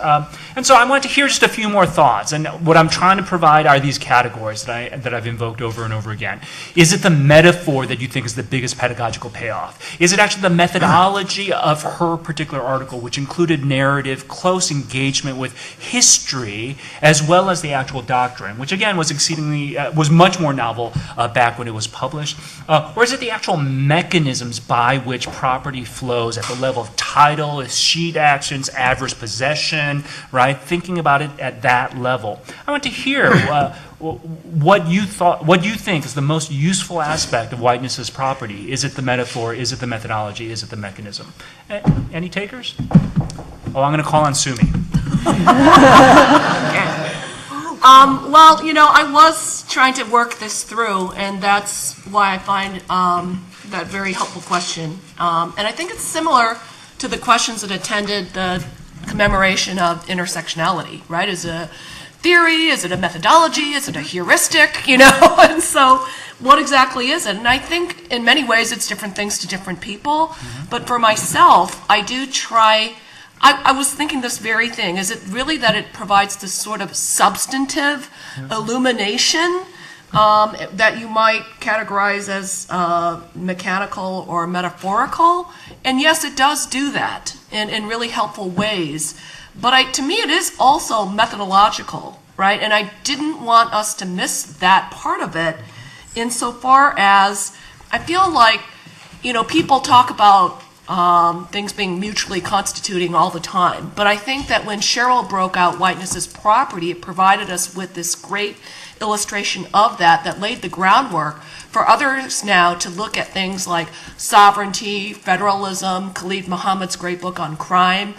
And so I want to hear just a few more thoughts. And what I'm trying to provide are these categories that I've invoked over and over again. Is it the metaphor that you think is the biggest pedagogical payoff? Is it actually the methodology of her particular article, which included narrative, close engagement with history, as well as the actual doctrine, which again was was much more novel back when it was published? Or is it the actual mechanisms by which property flows at the level of title, sheet actions, adverse possession, right? Thinking about it at that level. I want to hear what you think is the most useful aspect of Whiteness's property. Is it the metaphor? Is it the methodology? Is it the mechanism? Any takers? Oh, I'm going to call on Sumi. Well, I was trying to work this through, and that's why I find that very helpful question. And I think it's similar to the questions that attended the commemoration of intersectionality, right? Is it a theory? Is it a methodology? Is it a heuristic? And so what exactly is it? And I think in many ways it's different things to different people. Mm-hmm. But for myself, I do try, I was thinking this very thing. Is it really that it provides this sort of substantive illumination that you might categorize as mechanical or metaphorical? And yes, it does do that in really helpful ways. But to me, it is also methodological, right? And I didn't want us to miss that part of it insofar as I feel like, people talk about things being mutually constituting all the time. But I think that when Cheryl broke out Whiteness's property, it provided us with this great illustration of that laid the groundwork for others now to look at things like sovereignty, federalism, Khalid Muhammad's great book on crime,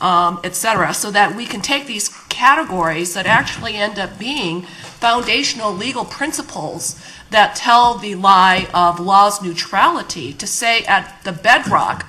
etc., so that we can take these categories that actually end up being foundational legal principles that tell the lie of law's neutrality, to say at the bedrock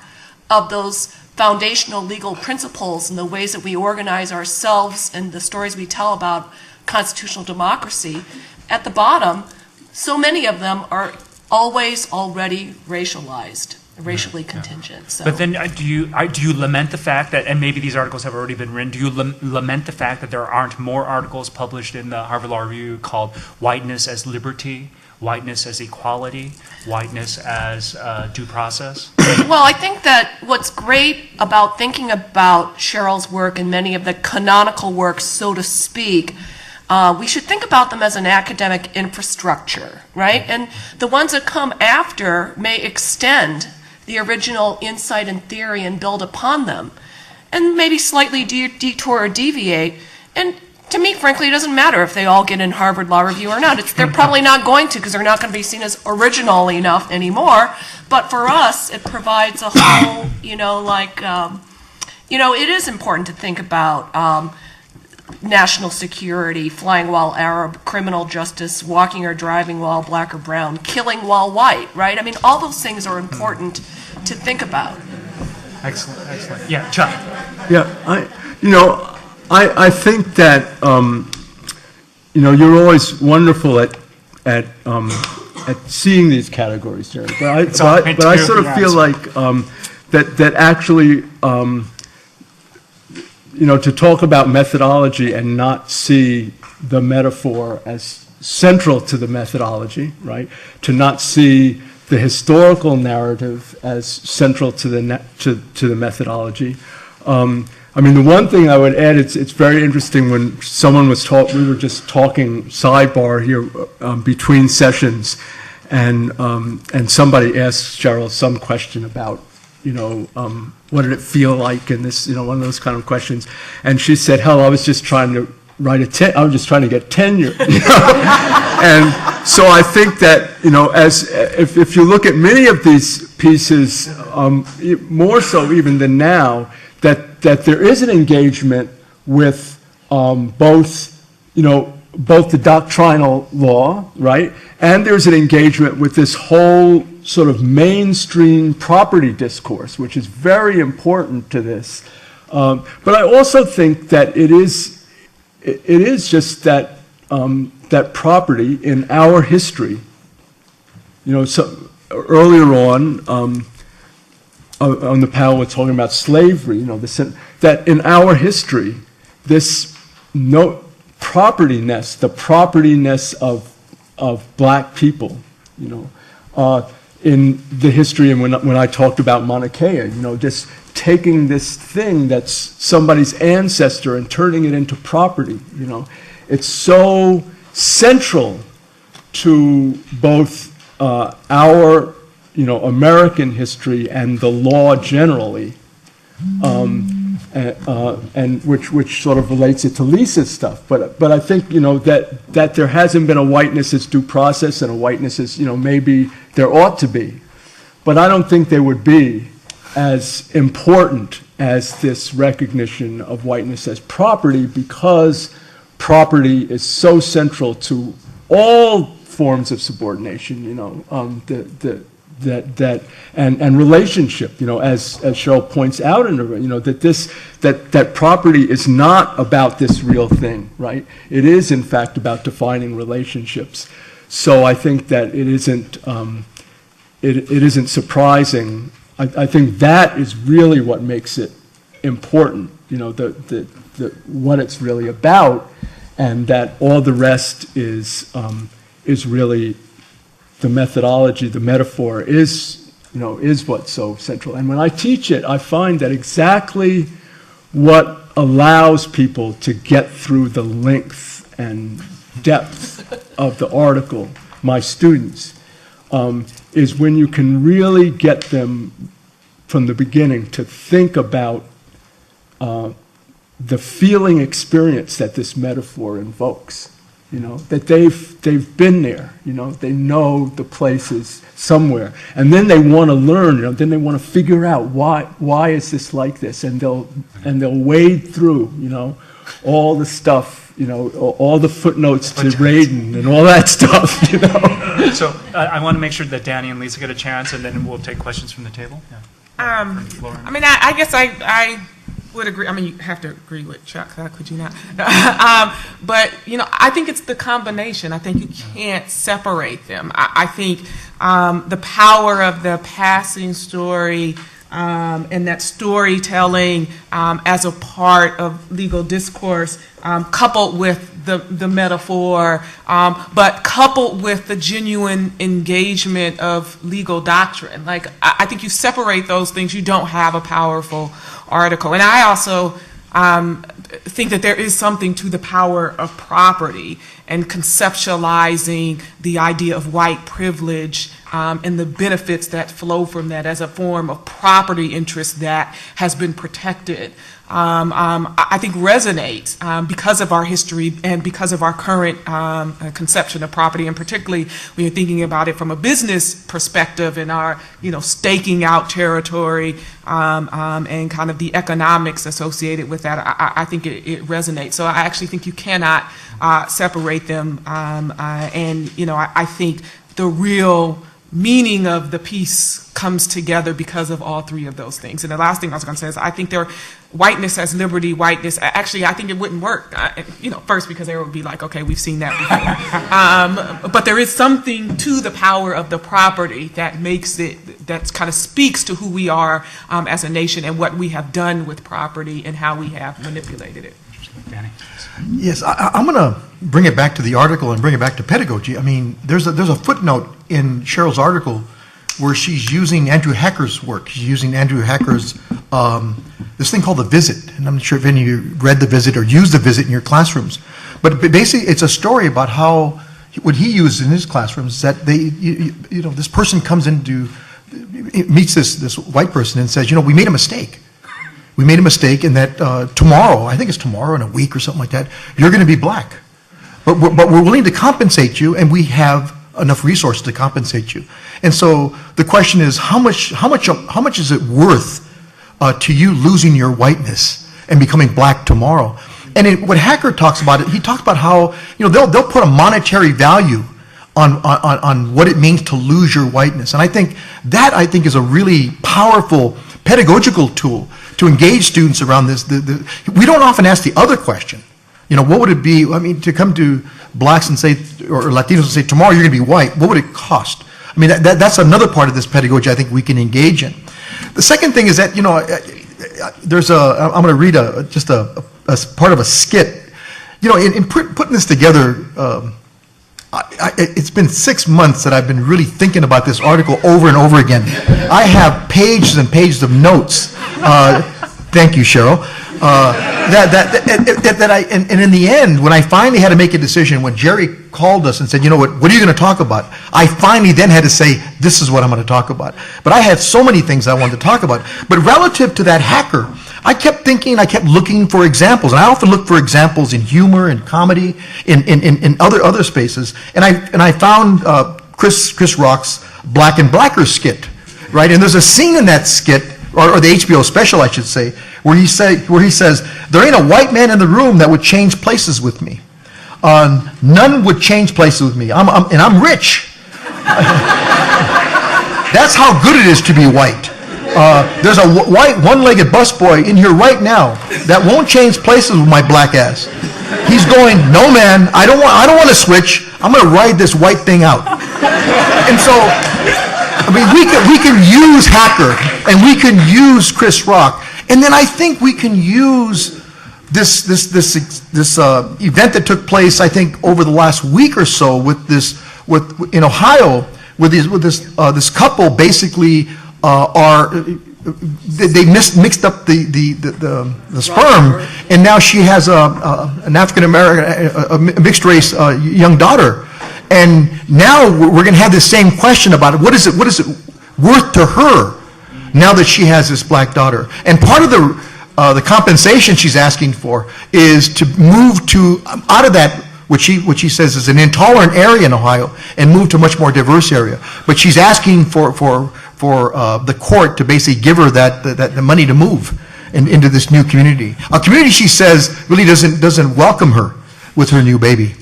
of those foundational legal principles and the ways that we organize ourselves and the stories we tell about constitutional democracy, at the bottom, so many of them are always already racialized, racially contingent. So. But then do you lament the fact that, and maybe these articles have already been written, do you lament the fact that there aren't more articles published in the Harvard Law Review called Whiteness as Liberty, Whiteness as Equality, Whiteness as Due Process? Well, I think that what's great about thinking about Cheryl's work and many of the canonical works, so to speak, we should think about them as an academic infrastructure, right? And the ones that come after may extend the original insight and theory and build upon them, and maybe slightly detour or deviate. And to me, frankly, it doesn't matter if they all get in Harvard Law Review or not. They're probably not going to, because they're not going to be seen as original enough anymore. But for us, it provides a whole, it is important to think about national security, flying while Arab, criminal justice, walking or driving while black or brown, killing while white, right? I mean, all those things are important to think about. Excellent, excellent. Yeah, Chuck. Yeah, I think that you're always wonderful at seeing these categories, Jerry. But I sort of feel like that actually to talk about methodology and not see the metaphor as central to the methodology, right? To not see the historical narrative as central to the methodology. The one thing I would add, it's very interesting when someone was we were just talking sidebar here between sessions, and somebody asked Cheryl some question about, what did it feel like in this, one of those kind of questions, and she said, "Hell, I was just trying to I was just trying to get tenure." And so I think that, if you look at many of these pieces, more so even than now, that there is an engagement with both the doctrinal law, right, and there's an engagement with this whole sort of mainstream property discourse, which is very important to this. But I also think that it is just that that property in our history. So earlier on the panel, we're talking about slavery. That in our history, this the propertyness of black people, in the history, and when I talked about Mauna Kea, taking this thing that's somebody's ancestor and turning it into property, you know. It's so central to both our, you know, American history and the law generally, and which sort of relates it to Lisa's stuff. But I think, you know, that there hasn't been a whiteness as due process and a whiteness as, you know, maybe there ought to be. But I don't think they would be as important as this recognition of whiteness as property, because property is so central to all forms of subordination, you know, and relationship, you know, as Cheryl points out in her, you know, that property is not about this real thing, right? It is in fact about defining relationships. So I think that it isn't surprising. I think that is really what makes it important, you know, what it's really about, and that all the rest is really the methodology, the metaphor is what's so central. And when I teach it, I find that exactly what allows people to get through the length and depth of the article, my students, is when you can really get them from the beginning to think about the feeling experience that this metaphor invokes. You know, that they've been there, you know, they know the places somewhere. And then they want to learn, you know, then they want to figure out why is this like this? And they'll wade through, you know, all the stuff, you know, all the footnotes to Radin and all that stuff, you know. So I want to make sure that Danny and Lisa get a chance, and then we'll take questions from the table. Yeah. I mean, I guess I would agree. I mean, you have to agree with Chuck, could you not? But, you know, I think it's the combination. I think you can't separate them. I think the power of the passing story and that storytelling as a part of legal discourse, coupled with the metaphor, but coupled with the genuine engagement of legal doctrine. Like, I think you separate those things, you don't have a powerful article. And I also think that there is something to the power of property and conceptualizing the idea of white privilege and the benefits that flow from that as a form of property interest that has been protected. I think resonates because of our history and because of our current conception of property, and particularly when you're thinking about it from a business perspective and our, you know, staking out territory and kind of the economics associated with that. I think it resonates. So I actually think you cannot separate them, and, you know, I think the real meaning of the piece comes together because of all three of those things. And the last thing I was going to say is I think whiteness as liberty, whiteness, actually I think it wouldn't work, you know, first because they would be like, okay, we've seen that before. But there is something to the power of the property that makes it, that kind of speaks to who we are as a nation and what we have done with property and how we have manipulated it. Danny. Yes, I'm going to bring it back to the article and bring it back to pedagogy. I mean, there's a footnote in Cheryl's article where she's using Andrew Hacker's work. She's using Andrew Hacker's, this thing called The Visit. And I'm not sure if any of you read The Visit or used The Visit in your classrooms. But basically, it's a story about how, what he used in his classrooms is that you know, this person comes into, meets this white person and says, you know, we made a mistake. We made a mistake in that tomorrow, I think it's tomorrow in a week or something like that, you're going to be black. But we're willing to compensate you, and we have enough resources to compensate you. And so the question is, how much is it worth to you losing your whiteness and becoming black tomorrow? And what Hacker talks about, he talks about how, you know, they'll put a monetary value on what it means to lose your whiteness. And I think is a really powerful pedagogical tool to engage students around this. We don't often ask the other question. You know, what would it be, I mean, to come to blacks and say, or Latinos and say, tomorrow you're going to be white, what would it cost? I mean, that's another part of this pedagogy I think we can engage in. The second thing is that, you know, I'm going to read just a part of a skit. You know, in putting this together, it's been 6 months that I've been really thinking about this article over and over again. I have pages and pages of notes Thank you, Cheryl. And in the end, when I finally had to make a decision, when Jerry called us and said, you know what are you going to talk about? I finally then had to say, this is what I'm going to talk about. But I had so many things I wanted to talk about. But relative to that hacker, I kept thinking, I kept looking for examples. And I often look for examples in humor and comedy, in other spaces. And I found Chris Rock's Black and Blacker skit, right? And there's a scene in that skit, or the HBO special, I should say, where he says, there ain't a white man in the room that would change places with me. None would change places with me. And I'm rich. That's how good it is to be white. There's a white one-legged busboy in here right now that won't change places with my black ass. He's going, no man, I don't want to switch. I'm going to ride this white thing out. And so, I mean, we can use Hacker, and we can use Chris Rock, and then I think we can use this event that took place, I think, over the last week or so in Ohio, with this couple basically they mixed up the sperm, and now she has an African American, a mixed race young daughter. And now we're going to have the same question about it. What is it worth to her now that she has this black daughter? And part of the compensation she's asking for is to move out of that, which she says is an intolerant area in Ohio, and move to a much more diverse area. But she's asking for the court to basically give her the money to move into this new community. A community, she says, really doesn't welcome her with her new baby.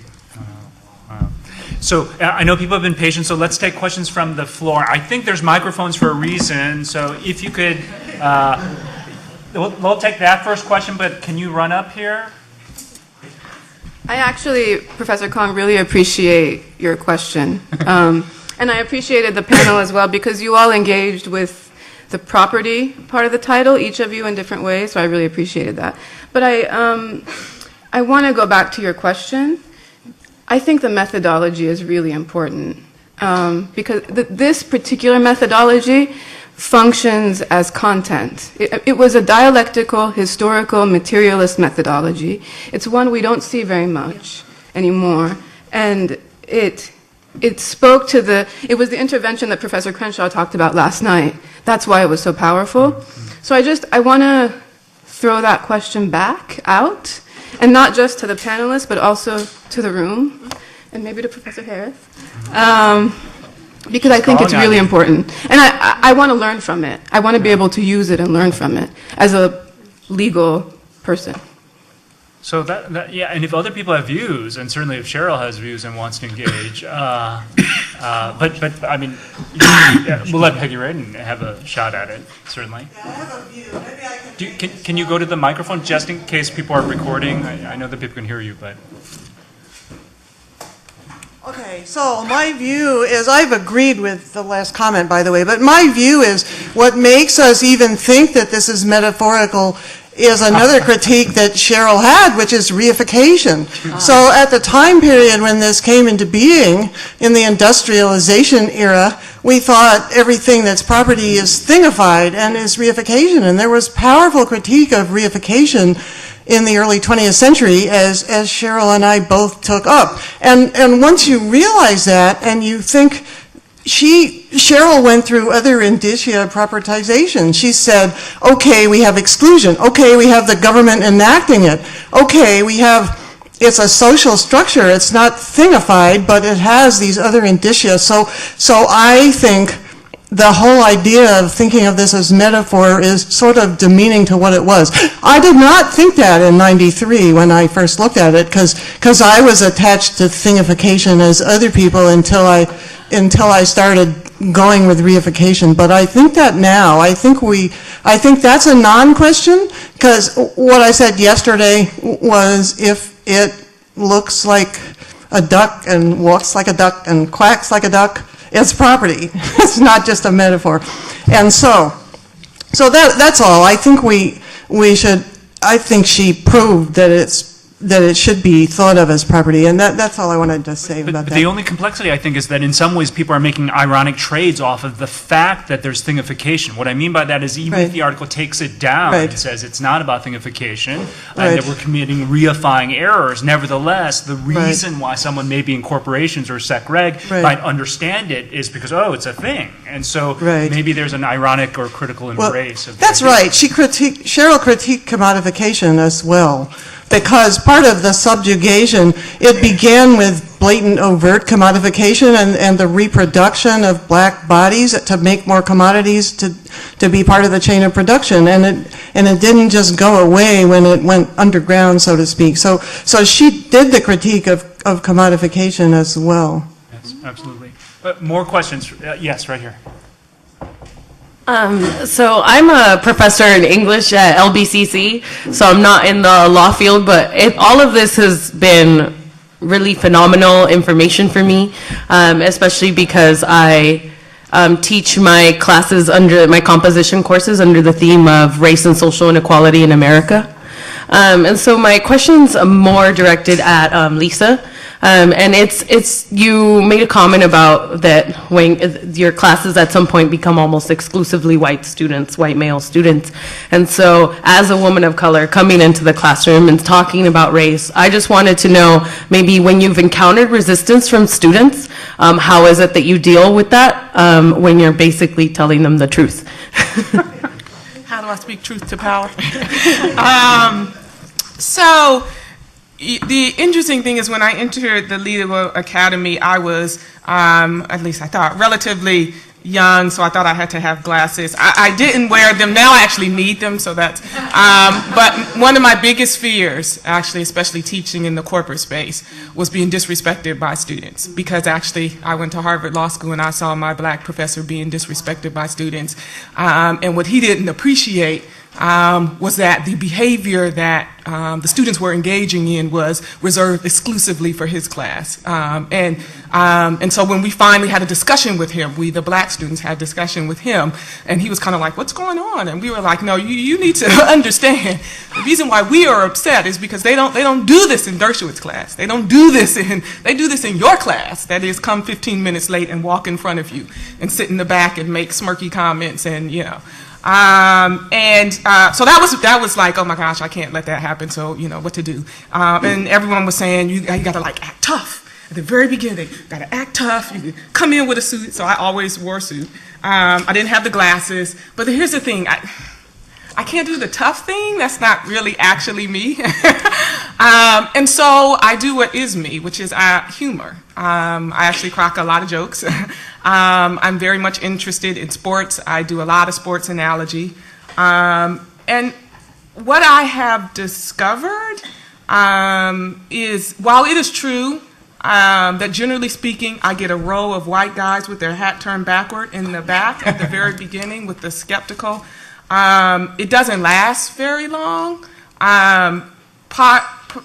So I know people have been patient, so let's take questions from the floor. I think there's microphones for a reason, so if you could, we'll take that first question, but can you run up here? I actually, Professor Kong, really appreciate your question. And I appreciated the panel as well, because you all engaged with the property part of the title, each of you in different ways, so I really appreciated that. But I want to go back to your question. I think the methodology is really important, because this particular methodology functions as content. It was a dialectical, historical, materialist methodology. It's one we don't see very much anymore, and it spoke to it was the intervention that Professor Crenshaw talked about last night. That's why it was so powerful. So I want to throw that question back out, and not just to the panelists, but also to the room, and maybe to Professor Harris, because I think it's really important. And I want to learn from it. I want to be able to use it and learn from it as a legal person. So yeah, and if other people have views, and certainly if Cheryl has views and wants to engage, but I mean, we'll let Peggy Radin have a shot at it, certainly. Yeah, I have a view. Maybe I Can you go to the microphone just in case people are recording? I know that people can hear you, but. Okay, so my view is, I've agreed with the last comment, by the way, but my view is what makes us even think that this is metaphorical is another critique that Cheryl had, which is reification. So at the time period when this came into being, in the industrialization era, we thought everything that's property is thingified and is reification. And there was powerful critique of reification in the early 20th century, as Cheryl and I both took up. And once you realize that, and you think, Cheryl went through other indicia of propertization. She said, okay, we have exclusion. Okay, we have the government enacting it. Okay, it's a social structure. It's not thingified, but it has these other indicia. So I think the whole idea of thinking of this as metaphor is sort of demeaning to what it was. I did not think that in '93 when I first looked at it, because I was attached to thingification as other people until I started going with reification. But I think that now, I think that's a non-question, because what I said yesterday was, if it looks like a duck and walks like a duck and quacks like a duck, it's property. It's not just a metaphor. And so that's all. I think we should, I think she proved that that it should be thought of as property. And that's all I wanted to say about But that. the only complexity, I think, is that in some ways people are making ironic trades off of the fact that there's thingification. What I mean by that is even if Right. the article takes it down Right. and says it's not about thingification, Right. and that we're committing reifying errors, nevertheless, the reason why someone may be in corporations or sec reg Right. might understand it is because, oh, it's a thing. And so Right. maybe there's an ironic or critical embrace of That's the- right. Cheryl critiqued commodification as well, because part of the subjugation, it began with blatant overt commodification and the reproduction of black bodies to make more commodities to be part of the chain of production. And it didn't just go away when it went underground, so to speak. So she did the critique of commodification as well. Yes, absolutely. More questions? Yes, right here. So I'm a professor in English at LBCC, so I'm not in the law field, but all of this has been really phenomenal information for me, especially because I teach my classes my composition courses under the theme of race and social inequality in America. And so my question's more directed at Lisa. And it's you made a comment about that when your classes at some point become almost exclusively white students, white male students. And so as a woman of color coming into the classroom and talking about race, I just wanted to know maybe when you've encountered resistance from students, how is it that you deal with that when you're basically telling them the truth? How do I speak truth to power? So the interesting thing is when I entered the Leaderville Academy, I was, at least I thought, relatively young, so I thought I had to have glasses. I didn't wear them. Now I actually need them, so that's, but one of my biggest fears, actually, especially teaching in the corporate space, was being disrespected by students, because actually I went to Harvard Law School and I saw my black professor being disrespected by students, and what he didn't appreciate was that the behavior that the students were engaging in was reserved exclusively for his class. And so when we finally had a discussion with him, we, the black students, had a discussion with him, and he was kind of like, what's going on? And we were like, no, you need to understand. The reason why we are upset is because they don't do this in Dershowitz's class. They don't do this they do this in your class. That is, come 15 minutes late and walk in front of you and sit in the back and make smirky comments and, you know. So that was like, oh my gosh, I can't let that happen. So, you know, what to do? And everyone was saying, you got to like act tough. At the very beginning, got to act tough. You come in with a suit. So I always wore a suit. I didn't have the glasses. But here's the thing. I can't do the tough thing. That's not really actually me. And so I do what is me, which is humor. I actually crack a lot of jokes. I'm very much interested in sports. I do a lot of sports analogy. And what I have discovered is, while it is true that generally speaking, I get a row of white guys with their hat turned backward in the back at the very beginning with the skeptical, it doesn't last very long.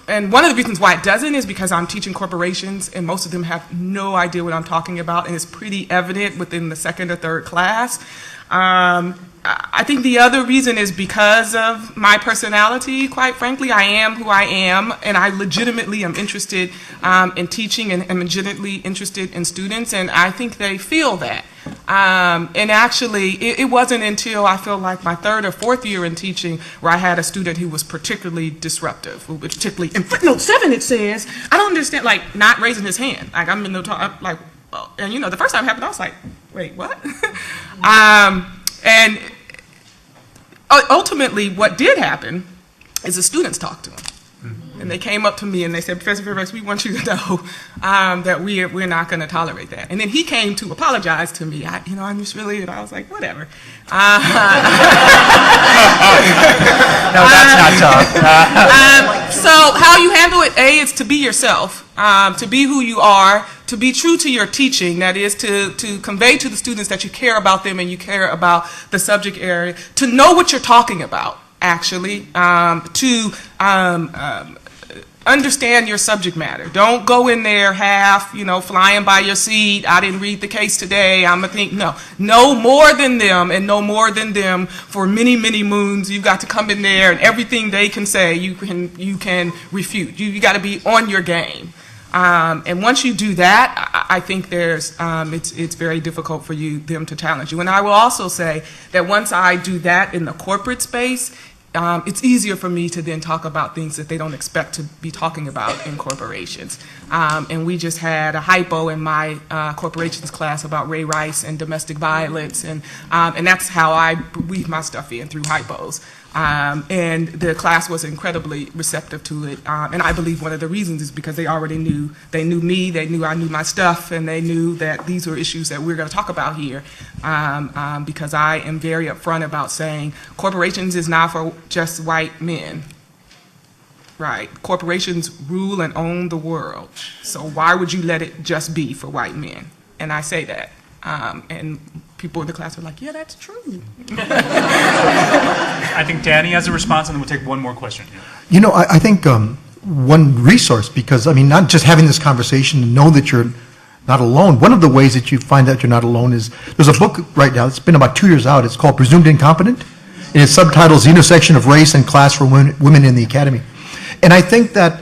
And one of the reasons why it doesn't is because I'm teaching corporations and most of them have no idea what I'm talking about, and it's pretty evident within the second or third class. I think the other reason is because of my personality, quite frankly. I am who I am, and I legitimately am interested in teaching and am legitimately interested in students, and I think they feel that. And actually, it wasn't until I feel like my third or fourth year in teaching where I had a student who was particularly disruptive, particularly, in footnote 7 it says, I don't understand, like, not raising his hand. Like, I'm in the talk, like, well, and you know, the first time it happened, I was like, wait, what? And ultimately, what did happen is the students talked to him. And they came up to me and they said, Professor Fairfax, we want you to know that we're not going to tolerate that. And then he came to apologize to me. I'm just really, and I was like, whatever. No, that's not tough. So how you handle it, A, is to be yourself, to be who you are, to be true to your teaching, that is to convey to the students that you care about them and you care about the subject area, to know what you're talking about, actually, to understand your subject matter. Don't go in there half, flying by your seat. I didn't read the case today. I'm going to think, no. Know more than them and know more than them for many, many moons. You've got to come in there and everything they can say, you can refute. You got to be on your game. And once you do that, I think it's very difficult for them to challenge you. And I will also say that once I do that in the corporate space, it's easier for me to then talk about things that they don't expect to be talking about in corporations. And we just had a hypo in my corporations class about Ray Rice and domestic violence, and that's how I weave my stuff in, through hypos. And the class was incredibly receptive to it. And I believe one of the reasons is because they already knew me, they knew I knew my stuff, and they knew that these were issues that we're going to talk about here. Because I am very upfront about saying corporations is not for just white men. Right? Corporations rule and own the world. So why would you let it just be for white men? And I say that. And people in the class are like, yeah, that's true. I think Danny has a response, and then we'll take one more question. I think one resource, because, not just having this conversation to know that you're not alone. One of the ways that you find out you're not alone is, there's a book right now, it's been about 2 years out, it's called Presumed Incompetent, and its subtitle is The Intersection of Race and Class for Women in the Academy. And I think that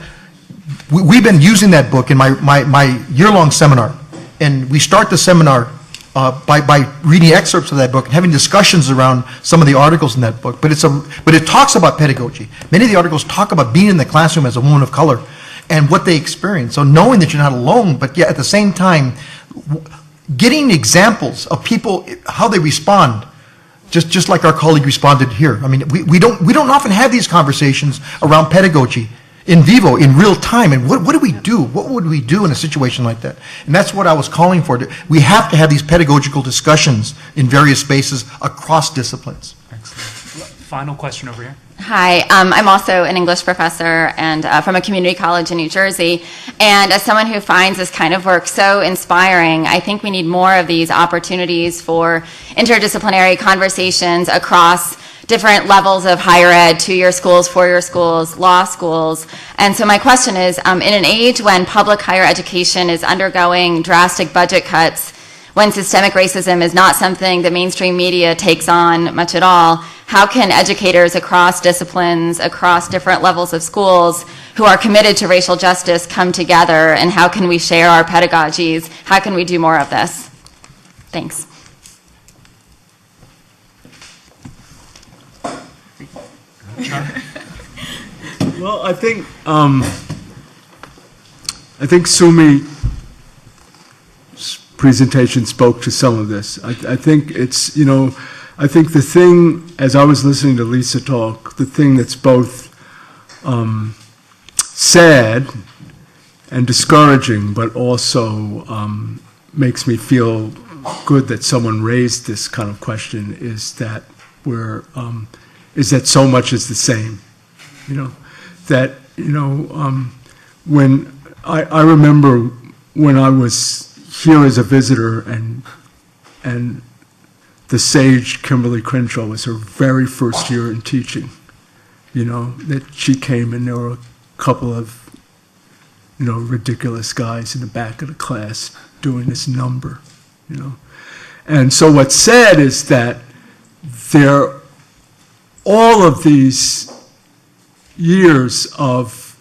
we've been using that book in my year-long seminar, and we start the seminar by reading excerpts of that book and having discussions around some of the articles in that book. But it talks about pedagogy. Many of the articles talk about being in the classroom as a woman of color and what they experience. So knowing that you're not alone, but yet at the same time, getting examples of people, how they respond, just like our colleague responded here. We don't often have these conversations around pedagogy in vivo, in real time. And what do we do? What would we do in a situation like that? And that's what I was calling for. We have to have these pedagogical discussions in various spaces across disciplines. Excellent. Final question over here. Hi, I'm also an English professor and from a community college in New Jersey. And as someone who finds this kind of work so inspiring, I think we need more of these opportunities for interdisciplinary conversations across different levels of higher ed, 2-year schools, 4-year schools, law schools. And so my question is, in an age when public higher education is undergoing drastic budget cuts, when systemic racism is not something the mainstream media takes on much at all, how can educators across disciplines, across different levels of schools who are committed to racial justice come together, and how can we share our pedagogies? How can we do more of this? Thanks. Well, I think Sumi's presentation spoke to some of this. I think it's, I think the thing, as I was listening to Lisa talk, the thing that's both sad and discouraging, but also makes me feel good that someone raised this kind of question, is that is that so much is the same, that, when I remember when I was here as a visitor and the sage Kimberly Crenshaw was her very first year in teaching, that she came and there were a couple of, ridiculous guys in the back of the class doing this number, And so what's sad is that all of these years of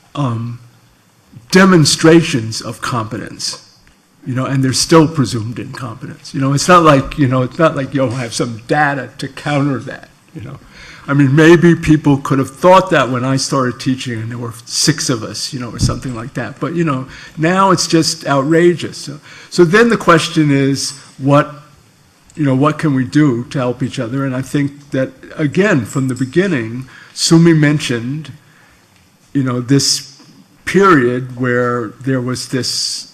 demonstrations of competence, and they're still presumed incompetence. It's not like, you'll have some data to counter that, maybe people could have thought that when I started teaching and there were 6 of us, or something like that. But, now it's just outrageous. So then the question is, what can we do to help each other? And I think that, again, from the beginning, Sumi mentioned, this period where there was this,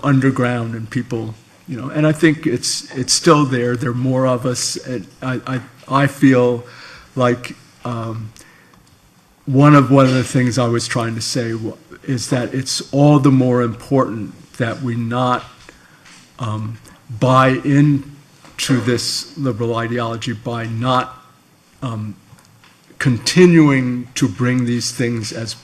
underground and people, and I think it's still there. There are more of us. And I feel like one of the things I was trying to say is that it's all the more important that we not buy into this liberal ideology by not continuing to bring these things as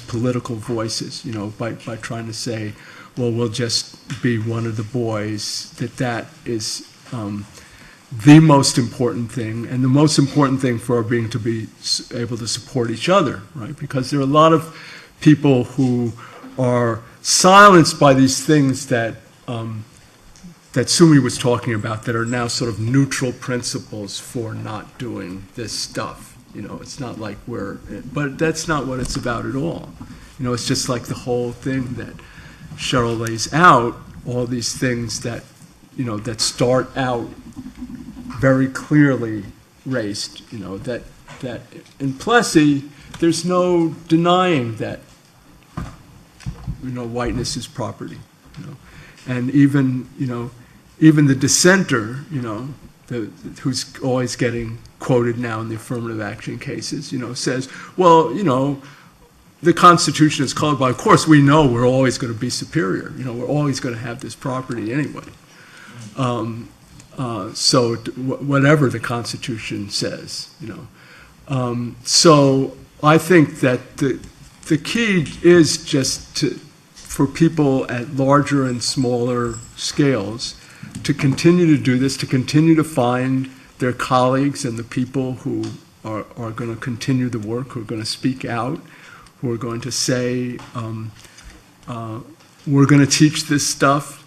political voices, by trying to say, well, we'll just be one of the boys, that is the most important thing, and the most important thing for our being to be able to support each other, right? Because there are a lot of people who are silenced by these things that Sumi was talking about, that are now sort of neutral principles for not doing this stuff. It's not like but that's not what it's about at all. It's just like the whole thing that Cheryl lays out, all these things that, that start out very clearly raced, that in Plessy, there's no denying that, whiteness is property, and even the dissenter, who's always getting quoted now in the affirmative action cases, says, well, the Constitution is colored by, of course, we know we're always going to be superior. We're always going to have this property anyway. So whatever the Constitution says, So I think that the key is just for people at larger and smaller scales to continue to do this, to continue to find their colleagues and the people who are going to continue the work, who are going to speak out, who are going to say, we're going to teach this stuff,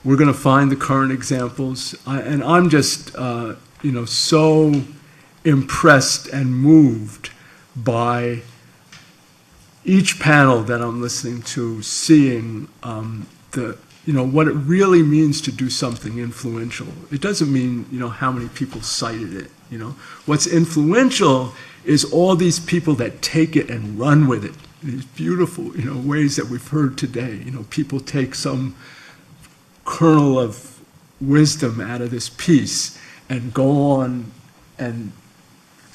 we're going to find the current examples. And I'm just, so impressed and moved by each panel that I'm listening to, seeing what it really means to do something influential. It doesn't mean, how many people cited it, What's influential is all these people that take it and run with it. These beautiful, ways that we've heard today. People take some kernel of wisdom out of this piece and go on and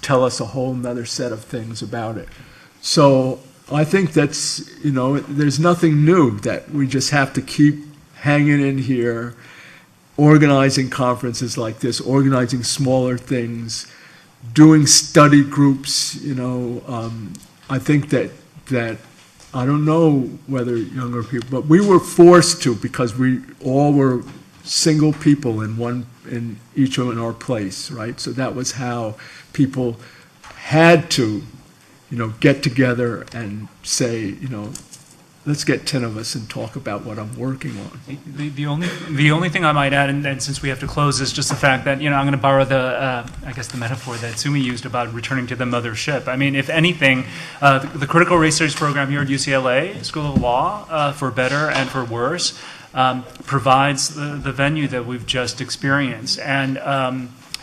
tell us a whole nother set of things about it. So I think that's, there's nothing new, that we just have to keep hanging in here, organizing conferences like this, organizing smaller things, doing study groups, I think that I don't know whether younger people, but we were forced to, because we all were single people in each in our place, right? So that was how people had to, get together and say, let's get 10 of us and talk about what I'm working on. The only thing I might add, and since we have to close, is just the fact that, I'm going to borrow the metaphor that Sumi used about returning to the mothership. I mean, if anything, the critical race studies program here at UCLA School of Law, for better and for worse, provides the venue that we've just experienced. And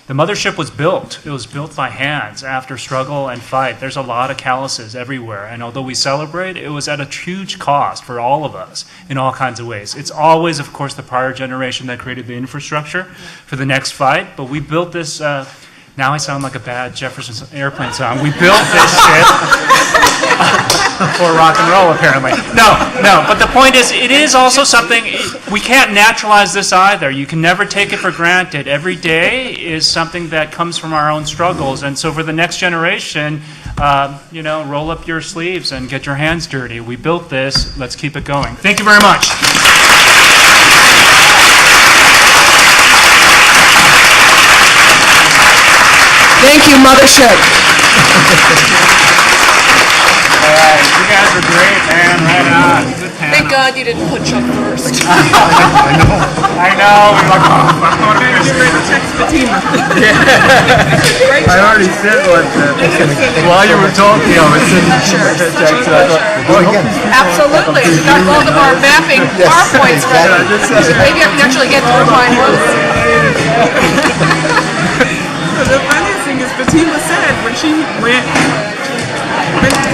the mothership was built. It was built by hands after struggle and fight. There's a lot of calluses everywhere. And although we celebrate, it was at a huge cost for all of us in all kinds of ways. It's always, of course, the prior generation that created the infrastructure for the next fight. But we built this, now I sound like a bad Jefferson Airplane song. We built this shit for rock and roll, apparently. No, but the point is, it is also something, we can't naturalize this either. You can never take it for granted. Every day is something that comes from our own struggles. And so for the next generation, roll up your sleeves and get your hands dirty. We built this. Let's keep it going. Thank you very much. Thank you, Mothership. All right, you guys were great, man. Right on. Good panel. Thank God you didn't put Chuck first. I know. We're like, oh, I'm going to finish it. I already said what while you were talking, I was sitting text. Absolutely. We got all of our mapping PowerPoints ready. Maybe I can actually get through mine once. The funniest thing is Fatima said when she went to